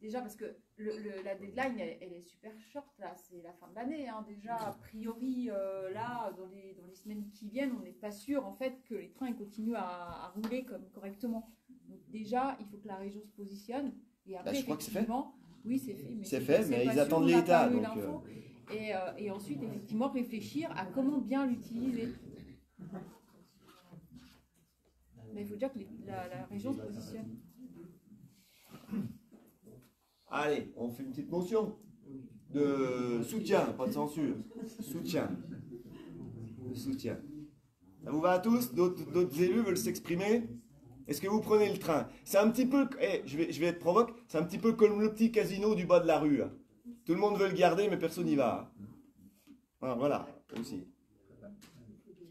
Déjà parce que la deadline, elle est super short, là, c'est la fin de l'année. Hein. Déjà, a priori, là, dans les semaines qui viennent, on n'est pas sûr en fait que les trains continuent à rouler correctement. Donc déjà, il faut que la région se positionne. Et après,
je crois que c'est fait.
Oui, c'est fait.
C'est fait, mais ils attendent l'État.
Et ensuite, effectivement, réfléchir à comment bien l'utiliser. Mais il faut dire que la région se positionne.
Allez, on fait une petite motion de soutien, pas de censure. Soutien. De soutien. Ça vous va à tous? D'autres élus veulent s'exprimer? Est-ce que vous prenez le train? C'est un petit peu, je vais être provoque, c'est un petit peu comme le petit casino du bas de la rue. Hein. Tout le monde veut le garder, mais personne n'y va. Voilà, aussi.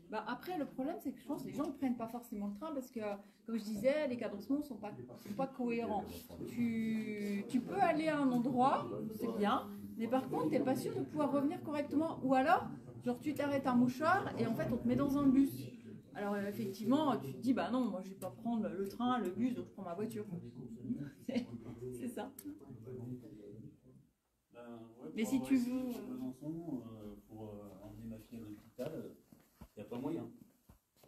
Bah après, le problème, c'est que je pense que les gens ne prennent pas forcément le train parce que, comme je disais, les cadencements ne sont pas cohérents. Tu peux aller à un endroit, c'est bien, mais par contre, tu n'es pas sûr de pouvoir revenir correctement. Ou alors, genre, tu t'arrêtes un mouchoir et en fait, on te met dans un bus. Alors, effectivement, tu te dis, bah non, moi, je ne vais pas prendre le train, le bus, donc je prends ma voiture. C'est ça. Mais si tu veux...
Pour emmener ma fille à l'hôpital, il n'y a pas moyen.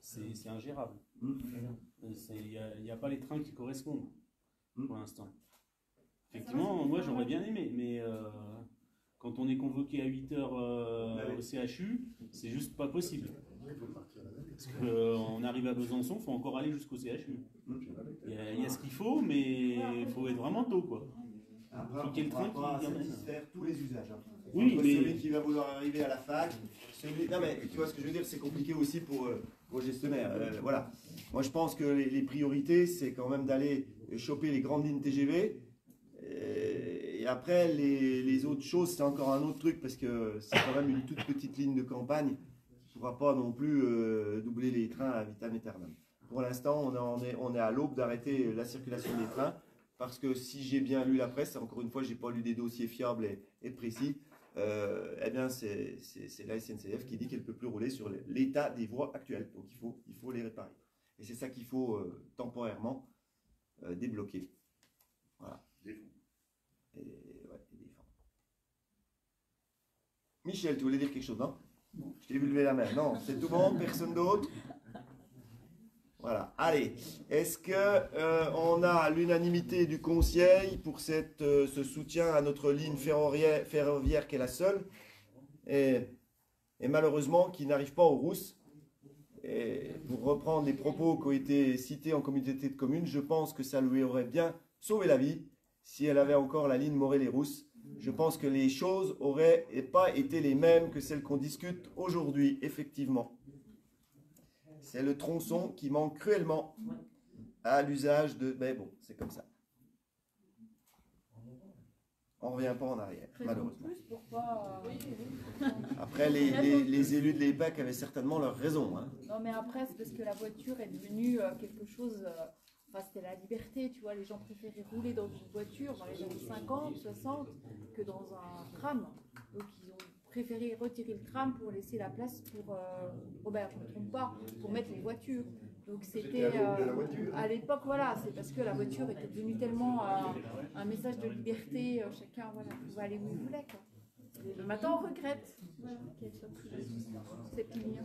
C'est ingérable. Il n'y a pas les trains qui correspondent pour l'instant. Effectivement, moi j'aurais bien aimé, mais quand on est convoqué à 8h au CHU, c'est juste pas possible. Parce qu'on arrive à Besançon, il faut encore aller jusqu'au CHU. Il y a ce qu'il faut, mais il faut être vraiment tôt, quoi.
Après,
faut qu'il y ait le train qui
satisfaire tous les usages. Hein.
Oui, mais...
Celui qui va vouloir arriver à la fac, non mais tu vois ce que je veux dire, c'est compliqué aussi pour les gestionnaires. Voilà. Moi je pense que les priorités, c'est quand même d'aller choper les grandes lignes TGV. Et après, les autres choses, c'est encore un autre truc parce que c'est quand même une toute petite ligne de campagne. On ne pourra pas non plus doubler les trains à vitam aeternam. Pour l'instant, on est à l'aube d'arrêter la circulation des trains. Parce que si j'ai bien lu la presse, encore une fois, je n'ai pas lu des dossiers fiables et précis, eh bien c'est la SNCF qui dit qu'elle ne peut plus rouler sur l'état des voies actuelles. Donc il faut les réparer. Et c'est ça qu'il faut temporairement débloquer. Voilà. Et défendre. Michel, tu voulais dire quelque chose, non? Non. Je t'ai vu lever la main. Non, c'est tout bon, personne d'autre? Voilà. Allez, est-ce qu'on a l'unanimité du Conseil pour ce soutien à notre ligne ferroviaire qui est la seule et malheureusement qui n'arrive pas aux rousses? Et pour reprendre les propos qui ont été cités en communauté de communes, je pense que ça lui aurait bien sauvé la vie si elle avait encore la ligne Morée-les-Rousses. Je pense que les choses n'auraient pas été les mêmes que celles qu'on discute aujourd'hui, effectivement. C'est le tronçon qui manque cruellement à l'usage de... Mais bon, c'est comme ça. On ne revient pas en arrière, malheureusement. Après, les élus de l'EPAC avaient certainement leur raison. Hein.
Non, mais après, c'est parce que la voiture est devenue quelque chose... Enfin, c'était la liberté, tu vois. Les gens préféraient rouler dans une voiture dans les années 50, 60 que dans un tram. Donc, ils ont préféré retirer le tram pour laisser la place pour... Robert, je ne me trompe pas, pour mettre les voitures. Donc, c'était... à l'époque, voilà, c'est parce que la voiture était devenue tellement un message de liberté. Chacun, voilà, pouvait aller où il voulait, quoi. Mais maintenant, on regrette qu'elle soit plus cette ligne.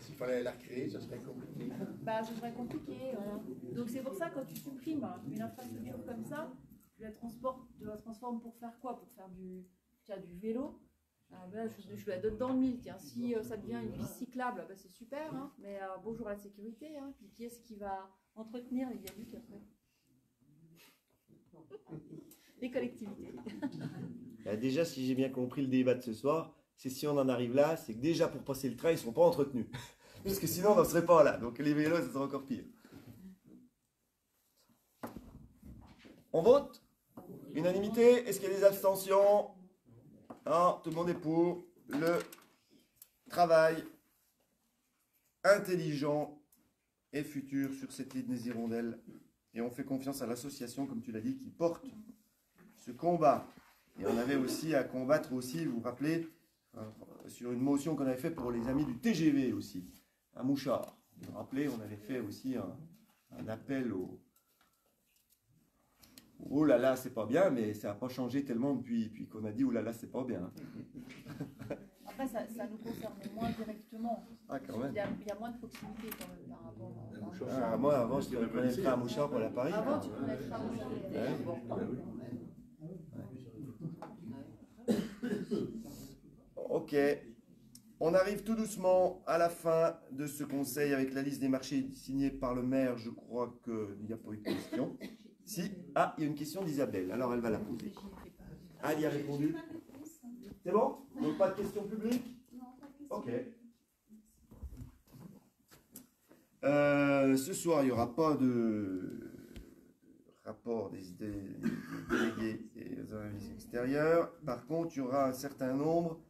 S'il fallait la recréer, ça serait compliqué.
Bah, ça serait compliqué, voilà. Donc c'est pour ça que quand tu supprimes une infrastructure comme ça, tu la transformes pour faire quoi? Pour faire du vélo. Ah ben, je la donne dans le mille. Tiens, si ça devient une piste cyclable, ben, c'est super. Hein, mais bonjour à la sécurité. Hein, puis qui est-ce qui va entretenir les viaducs après? Les collectivités.
Bah, déjà, si j'ai bien compris le débat de ce soir, c'est si on en arrive là, c'est que déjà pour passer le train, ils ne sont pas entretenus. Parce que sinon, on n'en serait pas là. Donc les vélos, ça serait encore pire. On vote? Unanimité? Est-ce qu'il y a des abstentions? Non, tout le monde est pour le travail intelligent et futur sur cette ligne des hirondelles. Et on fait confiance à l'association, comme tu l'as dit, qui porte ce combat. Et on avait aussi à combattre aussi, vous vous rappelez, sur une motion qu'on avait faite pour les amis du TGV aussi, à Mouchard. Vous vous rappelez, on avait fait aussi un appel au... Oh là là, c'est pas bien, mais ça n'a pas changé tellement depuis qu'on a dit oh là là, c'est pas bien.
Après, ça nous concerne moins directement.
Ah, quand même.
Il y a moins de proximité quand même par rapport
à... moi, avant, je prenais le train à Mouchard pour aller à Paris.
Avant, tu prenais le train à Mouchard.
Ok. On arrive tout doucement à la fin de ce conseil avec la liste des marchés signée par le maire. Je crois qu'il n'y a pas eu de question. Si. Ah, il y a une question d'Isabelle. Alors, elle va la poser. Ah, elle y a répondu. C'est bon? Donc, pas de questions publiques?
Non, pas de question.
Ok. Ce soir, il n'y aura pas de rapport des délégués et des services extérieurs. Par contre, il y aura un certain nombre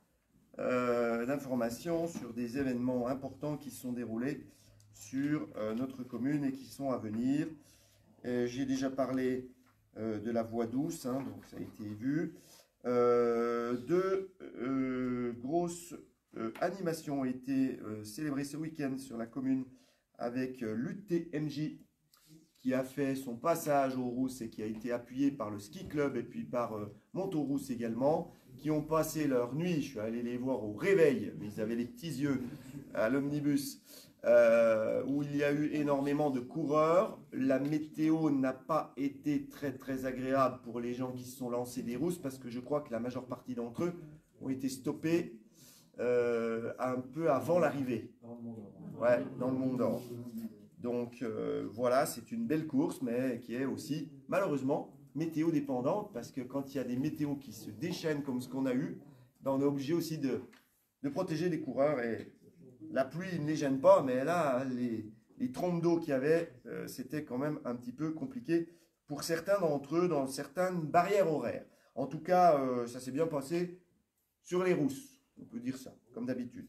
d'informations sur des événements importants qui se sont déroulés sur notre commune et qui sont à venir. J'ai déjà parlé de la voie douce, hein, donc ça a été vu. Deux grosses animations ont été célébrées ce week-end sur la commune avec l'UTMJ qui a fait son passage aux Rousses et qui a été appuyé par le ski club et puis par Montaurousse également, qui ont passé leur nuit. Je suis allé les voir au réveil, mais ils avaient les petits yeux à l'omnibus. Où il y a eu énormément de coureurs. La météo n'a pas été très très agréable pour les gens qui se sont lancés des rousses parce que je crois que la majeure partie d'entre eux ont été stoppés un peu avant l'arrivée. Ouais, dans le Mont d'Or. Donc voilà, c'est une belle course, mais qui est aussi malheureusement météo dépendante parce que quand il y a des météos qui se déchaînent comme ce qu'on a eu, ben, on est obligé aussi de protéger les coureurs et la pluie ne les gêne pas, mais là, les trompes d'eau qu'il y avait, c'était quand même un petit peu compliqué pour certains d'entre eux dans certaines barrières horaires. En tout cas, ça s'est bien passé sur les rousses, on peut dire ça, comme d'habitude.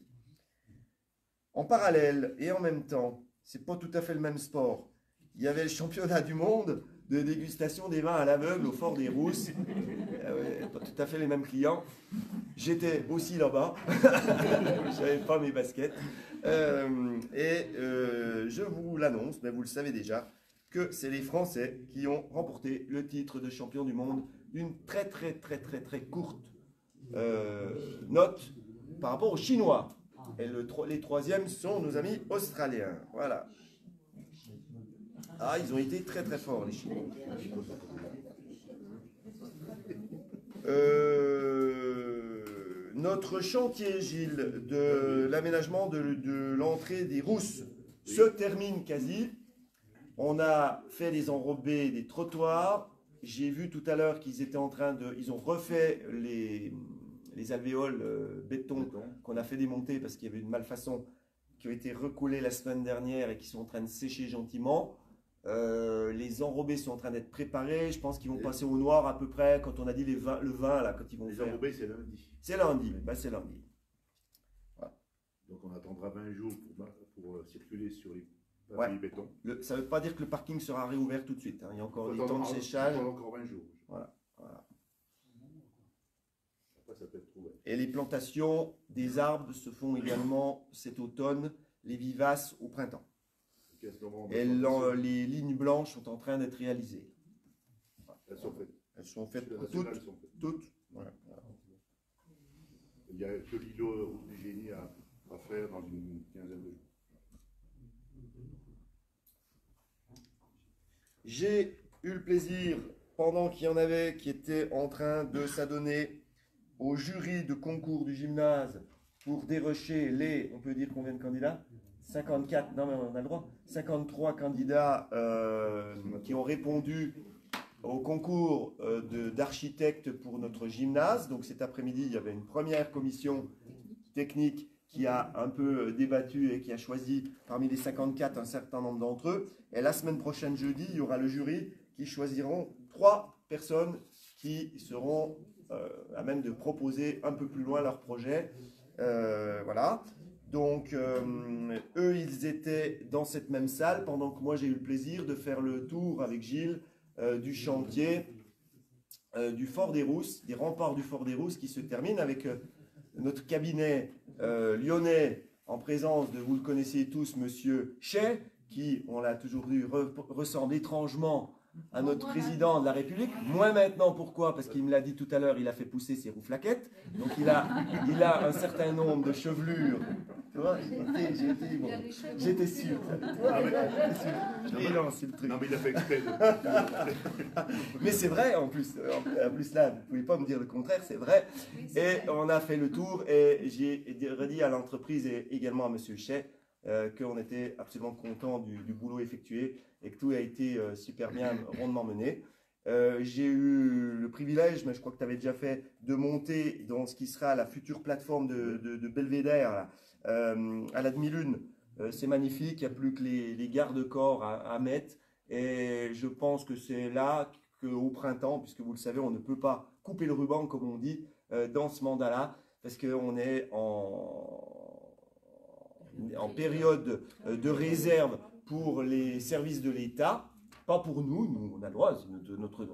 En parallèle et en même temps, c'est pas tout à fait le même sport. Il y avait le championnat du monde de dégustation des vins à l'aveugle au Fort des Rousses. Pas tout à fait les mêmes clients. J'étais aussi là-bas. Je n'avais pas mes baskets. Je vous l'annonce, mais vous le savez déjà, que c'est les Français qui ont remporté le titre de champion du monde d'une très courte note par rapport aux Chinois. Et les troisièmes sont nos amis australiens. Voilà. Ah, ils ont été très forts, les Chinois. Notre chantier, Gilles, de l'aménagement de l'entrée des Rousses se termine quasi. On a fait les enrobés des trottoirs. J'ai vu tout à l'heure qu'ils étaient en train de... Ils ont refait les alvéoles béton qu'on a fait démonter parce qu'il y avait une malfaçon qui ont été recoulées la semaine dernière et qui sont en train de sécher gentiment. Les enrobés sont en train d'être préparés. Je pense qu'ils vont passer au noir à peu près quand on a dit le vin là, quand ils vont faire.
Les enrobés, c'est lundi.
C'est lundi. Bah, c'est lundi. Voilà.
Donc on attendra 20 jours pour circuler sur les papiers béton.
Ça ne veut pas dire que le parking sera réouvert tout de suite. Hein. Il y a encore des temps de séchage.
Encore 20 jours.
Voilà.
Après, ça peut être trouvé.
Et les plantations des arbres se font également cet automne, les vivaces au printemps. Et les lignes blanches sont en train d'être réalisées.
Elles sont faites.
Elles sont faites toutes. Voilà.
Il n'y a que l'îlot du génie à faire dans une quinzaine de jours.
J'ai eu le plaisir, pendant qu'il y en avait qui étaient en train de s'adonner au jury de concours du gymnase pour dérocher les, on peut dire combien de candidats? 54, non mais on a le droit, 53 candidats qui ont répondu au concours d'architectes pour notre gymnase. Donc cet après-midi, il y avait une première commission technique qui a un peu débattu et qui a choisi parmi les 54 un certain nombre d'entre eux. Et la semaine prochaine, jeudi, il y aura le jury qui choisiront 3 personnes qui seront à même de proposer un peu plus loin leur projet. Voilà. Donc, eux, ils étaient dans cette même salle pendant que moi, j'ai eu le plaisir de faire le tour avec Gilles du chantier du Fort des Rousses, des remparts du Fort des Rousses qui se termine avec notre cabinet lyonnais en présence de, vous le connaissez tous, Monsieur Chay, qui, on l'a toujours vu, ressemble étrangement à notre président de la République. Moins maintenant, pourquoi? Parce qu'il me l'a dit tout à l'heure, il a fait pousser ses rouflaquettes. Donc il a un certain nombre de chevelures. Tu vois, j'étais sûr. C'est le truc.
Non, mais il a fait exprès.
Mais c'est vrai, en plus là, vous ne pouvez pas me dire le contraire, c'est vrai. Et on a fait le tour et j'ai redit à l'entreprise et également à Monsieur Chay qu'on était absolument content du boulot effectué et que tout a été super bien, rondement mené. J'ai eu le privilège, mais je crois que tu avais déjà fait, de monter dans ce qui sera la future plateforme de Belvédère là, à la demi-lune. C'est magnifique, il n'y a plus que les garde-corps à mettre. Et je pense que c'est là qu'au printemps, puisque vous le savez, on ne peut pas couper le ruban, comme on dit, dans ce mandat-là, parce qu'on est en période de réserve pour les services de l'État, pas pour nous on a le droit, on a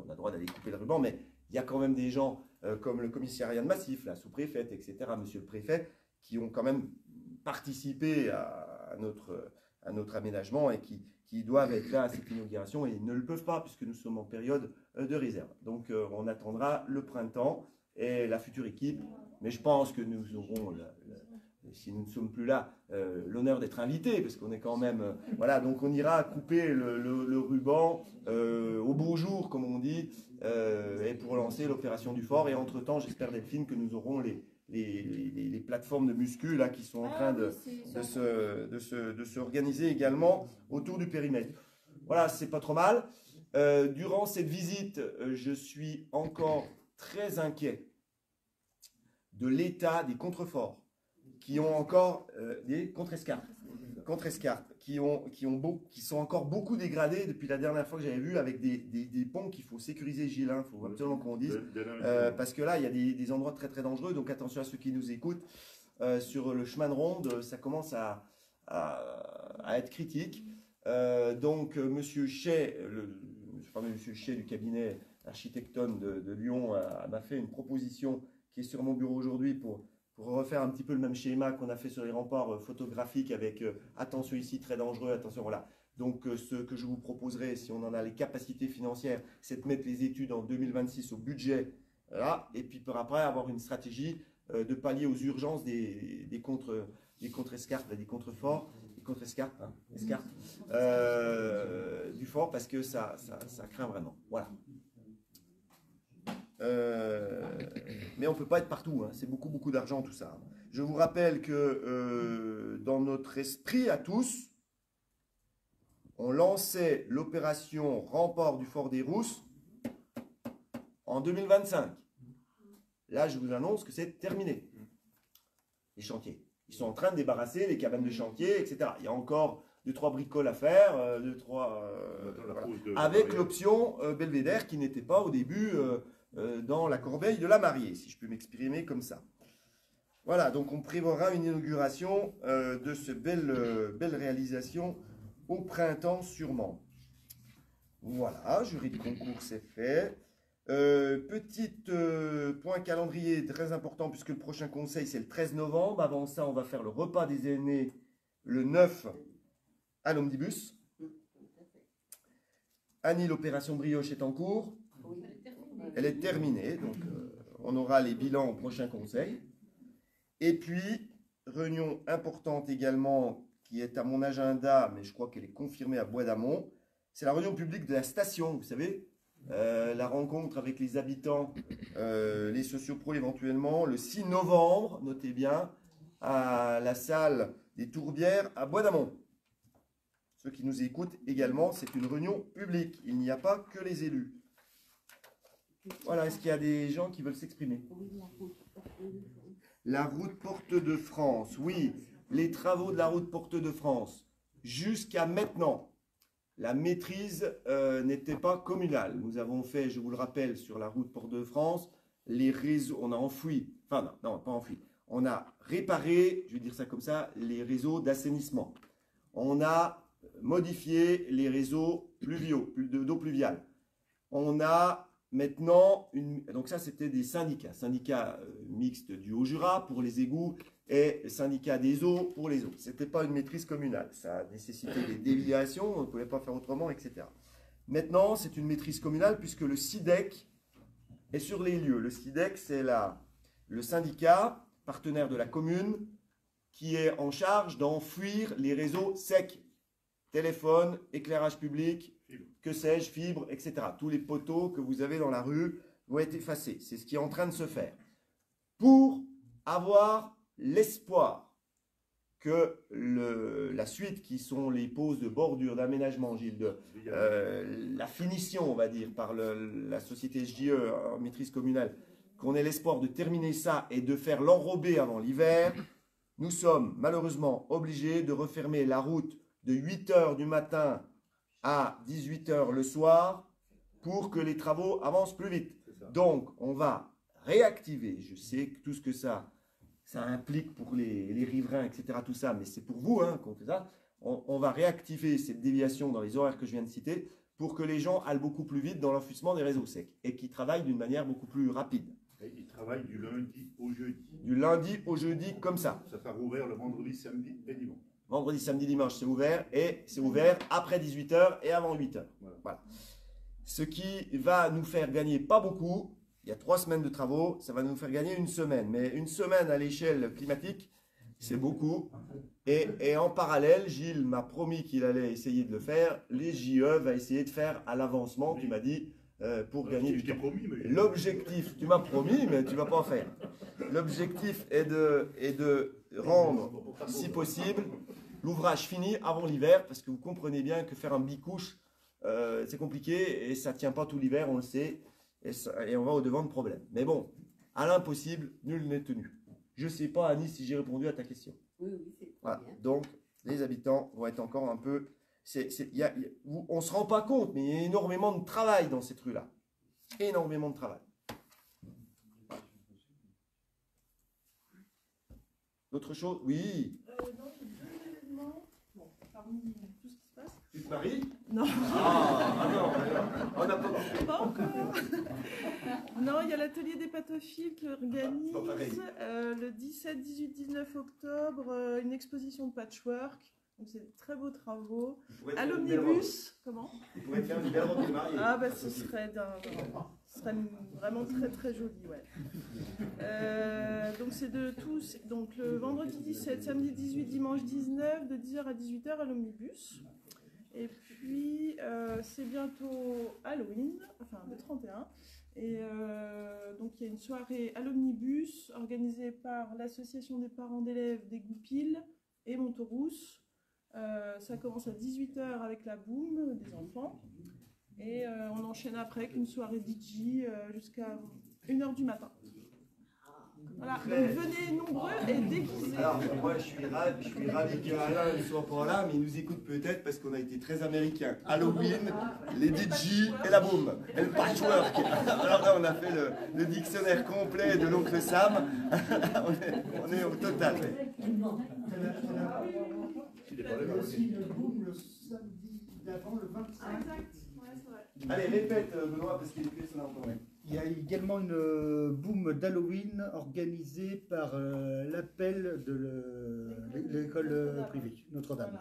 le droit d'aller couper le ruban, mais il y a quand même des gens comme le commissariat de Massif, la sous-préfète, etc., monsieur le préfet, qui ont quand même participé à notre aménagement et qui doivent être là à cette inauguration et ils ne le peuvent pas puisque nous sommes en période de réserve. Donc on attendra le printemps et la future équipe, mais je pense que nous aurons si nous ne sommes plus là, l'honneur d'être invités, parce qu'on est quand même... voilà, donc on ira couper le ruban au beau jour, comme on dit, et pour lancer l'opération du fort. Et entre-temps, j'espère, Delphine, que nous aurons les plateformes de muscu là, qui sont en train de s'organiser également autour du périmètre. Voilà, c'est pas trop mal. Durant cette visite, je suis encore très inquiet de l'état des contreforts, qui ont encore des contre-escarpes, qui sont encore beaucoup dégradés depuis la dernière fois que j'avais vu, avec des ponts qu'il faut sécuriser, Gilles, il faut absolument qu'on dise, parce que là, il y a des endroits très très dangereux, donc attention à ceux qui nous écoutent. Sur le chemin de ronde, ça commence à être critique. Donc, Monsieur Chay, le fameux Monsieur Chay du cabinet Architecton de Lyon, m'a fait une proposition qui est sur mon bureau aujourd'hui pour refaire un petit peu le même schéma qu'on a fait sur les remparts photographiques avec attention ici, très dangereux, attention, voilà. Donc ce que je vous proposerai, si on en a les capacités financières, c'est de mettre les études en 2026 au budget, là, et puis par après avoir une stratégie de pallier aux urgences des contre-escarpes, des contreforts, des contre-escarpes, hein, escarpes, du fort, parce que ça craint vraiment. Voilà. Mais on ne peut pas être partout, hein. C'est beaucoup d'argent tout ça. Je vous rappelle que dans notre esprit à tous, on lançait l'opération Rempart du Fort des Rousses en 2025. Là, je vous annonce que c'est terminé. Les chantiers. Ils sont en train de débarrasser les cabanes de chantier, etc. Il y a encore 2-3 bricoles à faire, voilà. Avec l'option Belvédère qui n'était pas au début dans la corbeille de la mariée, si je peux m'exprimer comme ça. Voilà, donc on prévoira une inauguration de ce belle réalisation au printemps sûrement. Voilà, jury de concours c'est fait. Petit point calendrier très important puisque le prochain conseil c'est le 13 novembre. Avant ça, on va faire le repas des aînés le 9 à l'Omnibus. Annie, l'opération brioche est en cours. Elle est terminée, donc on aura les bilans au prochain conseil. Et puis, réunion importante également qui est à mon agenda, mais je crois qu'elle est confirmée à Bois d'Amont, c'est la réunion publique de la station, vous savez, la rencontre avec les habitants, les sociopros éventuellement, le 6 novembre, notez bien, à la salle des Tourbières à Bois-d'Amont. Ceux qui nous écoutent également, c'est une réunion publique. Il n'y a pas que les élus. Voilà, est-ce qu'il y a des gens qui veulent s'exprimer? La route Porte de France, oui, les travaux de la route Porte de France. Jusqu'à maintenant, la maîtrise n'était pas communale. Nous avons fait, je vous le rappelle, sur la route Porte de France, les réseaux, on a enfoui, enfin non, pas enfoui, on a réparé, je vais dire ça comme ça, les réseaux d'assainissement. On a modifié les réseaux pluviaux, d'eau pluviale. On a maintenant, donc ça c'était des syndicats mixtes du Haut-Jura pour les égouts et syndicats des eaux pour les eaux. Ce n'était pas une maîtrise communale, ça a nécessité des déviations, on ne pouvait pas faire autrement, etc. Maintenant, c'est une maîtrise communale puisque le SIDEC est sur les lieux. Le SIDEC, c'est le syndicat partenaire de la commune qui est en charge d'enfouir les réseaux secs, téléphone, éclairage public, que sais-je, fibres, etc. Tous les poteaux que vous avez dans la rue vont être effacés. C'est ce qui est en train de se faire. Pour avoir l'espoir que la suite, qui sont les poses de bordure, d'aménagement, Gilles, la finition, on va dire, par la société SJE en maîtrise communale, qu'on ait l'espoir de terminer ça et de faire l'enrobé avant l'hiver, nous sommes malheureusement obligés de refermer la route de 8 h du matin à 18 h le soir pour que les travaux avancent plus vite. Donc, on va réactiver, je sais que tout ce que ça implique pour les riverains, etc., tout ça, mais c'est pour vous qu'on fait ça. On va réactiver cette déviation dans les horaires que je viens de citer pour que les gens aillent beaucoup plus vite dans l'enfouissement des réseaux secs et qu'ils travaillent d'une manière beaucoup plus rapide.
Et ils travaillent du lundi au jeudi.
Du lundi au jeudi, comme ça.
Ça sera ouvert le vendredi, samedi et dimanche.
Vendredi, samedi, dimanche, c'est ouvert et c'est ouvert après 18 h et avant 8 h. Voilà. Ce qui va nous faire gagner pas beaucoup. Il y a 3 semaines de travaux, ça va nous faire gagner une semaine. Mais une semaine à l'échelle climatique, c'est beaucoup. Et en parallèle, Gilles m'a promis qu'il allait essayer de le faire. Les JE va essayer de faire à l'avancement, tu m'as dit, pour gagner du temps. L'objectif, tu m'as promis, mais tu ne vas pas en faire. L'objectif est de rendre, si possible, l'ouvrage fini avant l'hiver, parce que vous comprenez bien que faire un bicouche, c'est compliqué et ça ne tient pas tout l'hiver, on le sait, et on va au-devant de problèmes. Mais bon, à l'impossible, nul n'est tenu. Je ne sais pas, Annie, si j'ai répondu à ta question.
Oui, c'est
voilà.
bien.
Donc, les habitants vont être encore un peu... on ne se rend pas compte, mais il y a énormément de travail dans cette rue-là. Énormément de travail. D'autres choses? Oui.
Non, j'ai 2 événements. Bon, parmi tout ce qui se passe.
Tu te maries?
Non.
Non, on n'a pas compris.
Pas encore. Non, il y a l'atelier des patophiles qui organise le 17, 18, 19 octobre une exposition de patchwork. Donc c'est de très beaux travaux. À l'omnibus. Comment?
Il pourrait faire une belle robe de mariée.
Ah bah ce serait vraiment très très joli, ouais. Donc c'est de tous, donc le vendredi 17, samedi 18, dimanche 19, de 10 h à 18 h à l'omnibus. Et puis c'est bientôt Halloween, enfin le 31. Et donc il y a une soirée à l'omnibus organisée par l'association des parents d'élèves des Goupils et Montaurousse. Ça commence à 18 h avec la boum des enfants. Et on enchaîne après avec une soirée DJ jusqu'à 1 h du matin. Voilà, donc venez nombreux et déguisés.
Alors, moi je suis ravi qu'Alain ne soit pas là, mais il nous écoute peut-être parce qu'on a été très américains. Halloween, les DJ et la boum, et le patchwork. Alors là, on a fait le dictionnaire complet de l'oncle Sam. on est au total.
Il y a aussi le boom le samedi d'avant, le 25.
Ah, exact. Ouais, c'est vrai.
Allez, répète Benoît, parce qu'il est là encore.
Il y a également une boom d'Halloween organisée par l'appel de l'école privée Notre-Dame,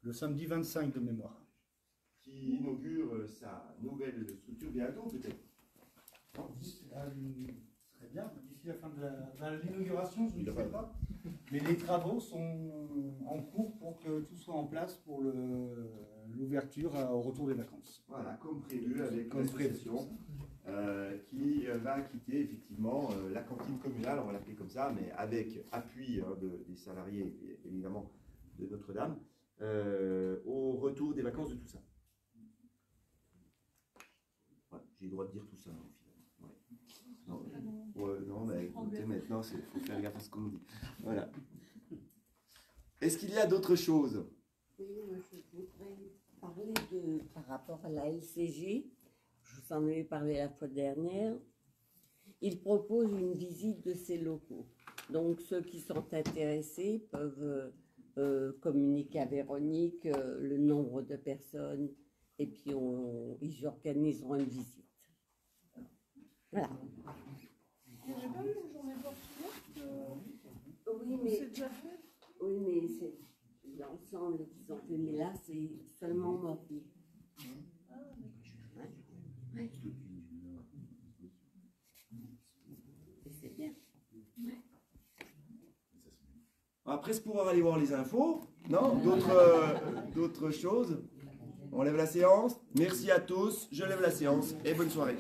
le samedi 25 de mémoire.
Qui inaugure sa nouvelle structure bientôt, peut-être.
Très bien, d'ici la fin de l'inauguration, je ne sais pas. Mais les travaux sont en cours pour que tout soit en place pour l'ouverture au retour des vacances.
Voilà, comme prévu avec l'association qui va quitter effectivement la cantine communale, on va l'appeler comme ça, mais avec appui des salariés, et évidemment, de Notre-Dame, au retour des vacances de tout ça. Ouais, j'ai le droit de dire tout ça, au final. Ouais. Non, mais écoutez, maintenant, il faut faire gaffe à ce qu'on dit. Voilà. Est-ce qu'il y a d'autres choses?
Oui, moi je voudrais parler par rapport à la LCG. Je vous en avais parlé la fois dernière. Il propose une visite de ces locaux. Donc ceux qui sont intéressés peuvent communiquer à Véronique le nombre de personnes et puis ils organiseront une visite. Voilà.
Il n'y avait pas eu une journée porte ouverte
Oui, mais
c'est déjà fait.
Oui, mais c'est l'ensemble qu'ils ont fait, mais là, c'est seulement Morbier. Ouais. Et c'est bien.
Après, c'est pouvoir aller voir les infos. Non? D'autres choses? On lève la séance. Merci à tous. Je lève la séance et bonne soirée.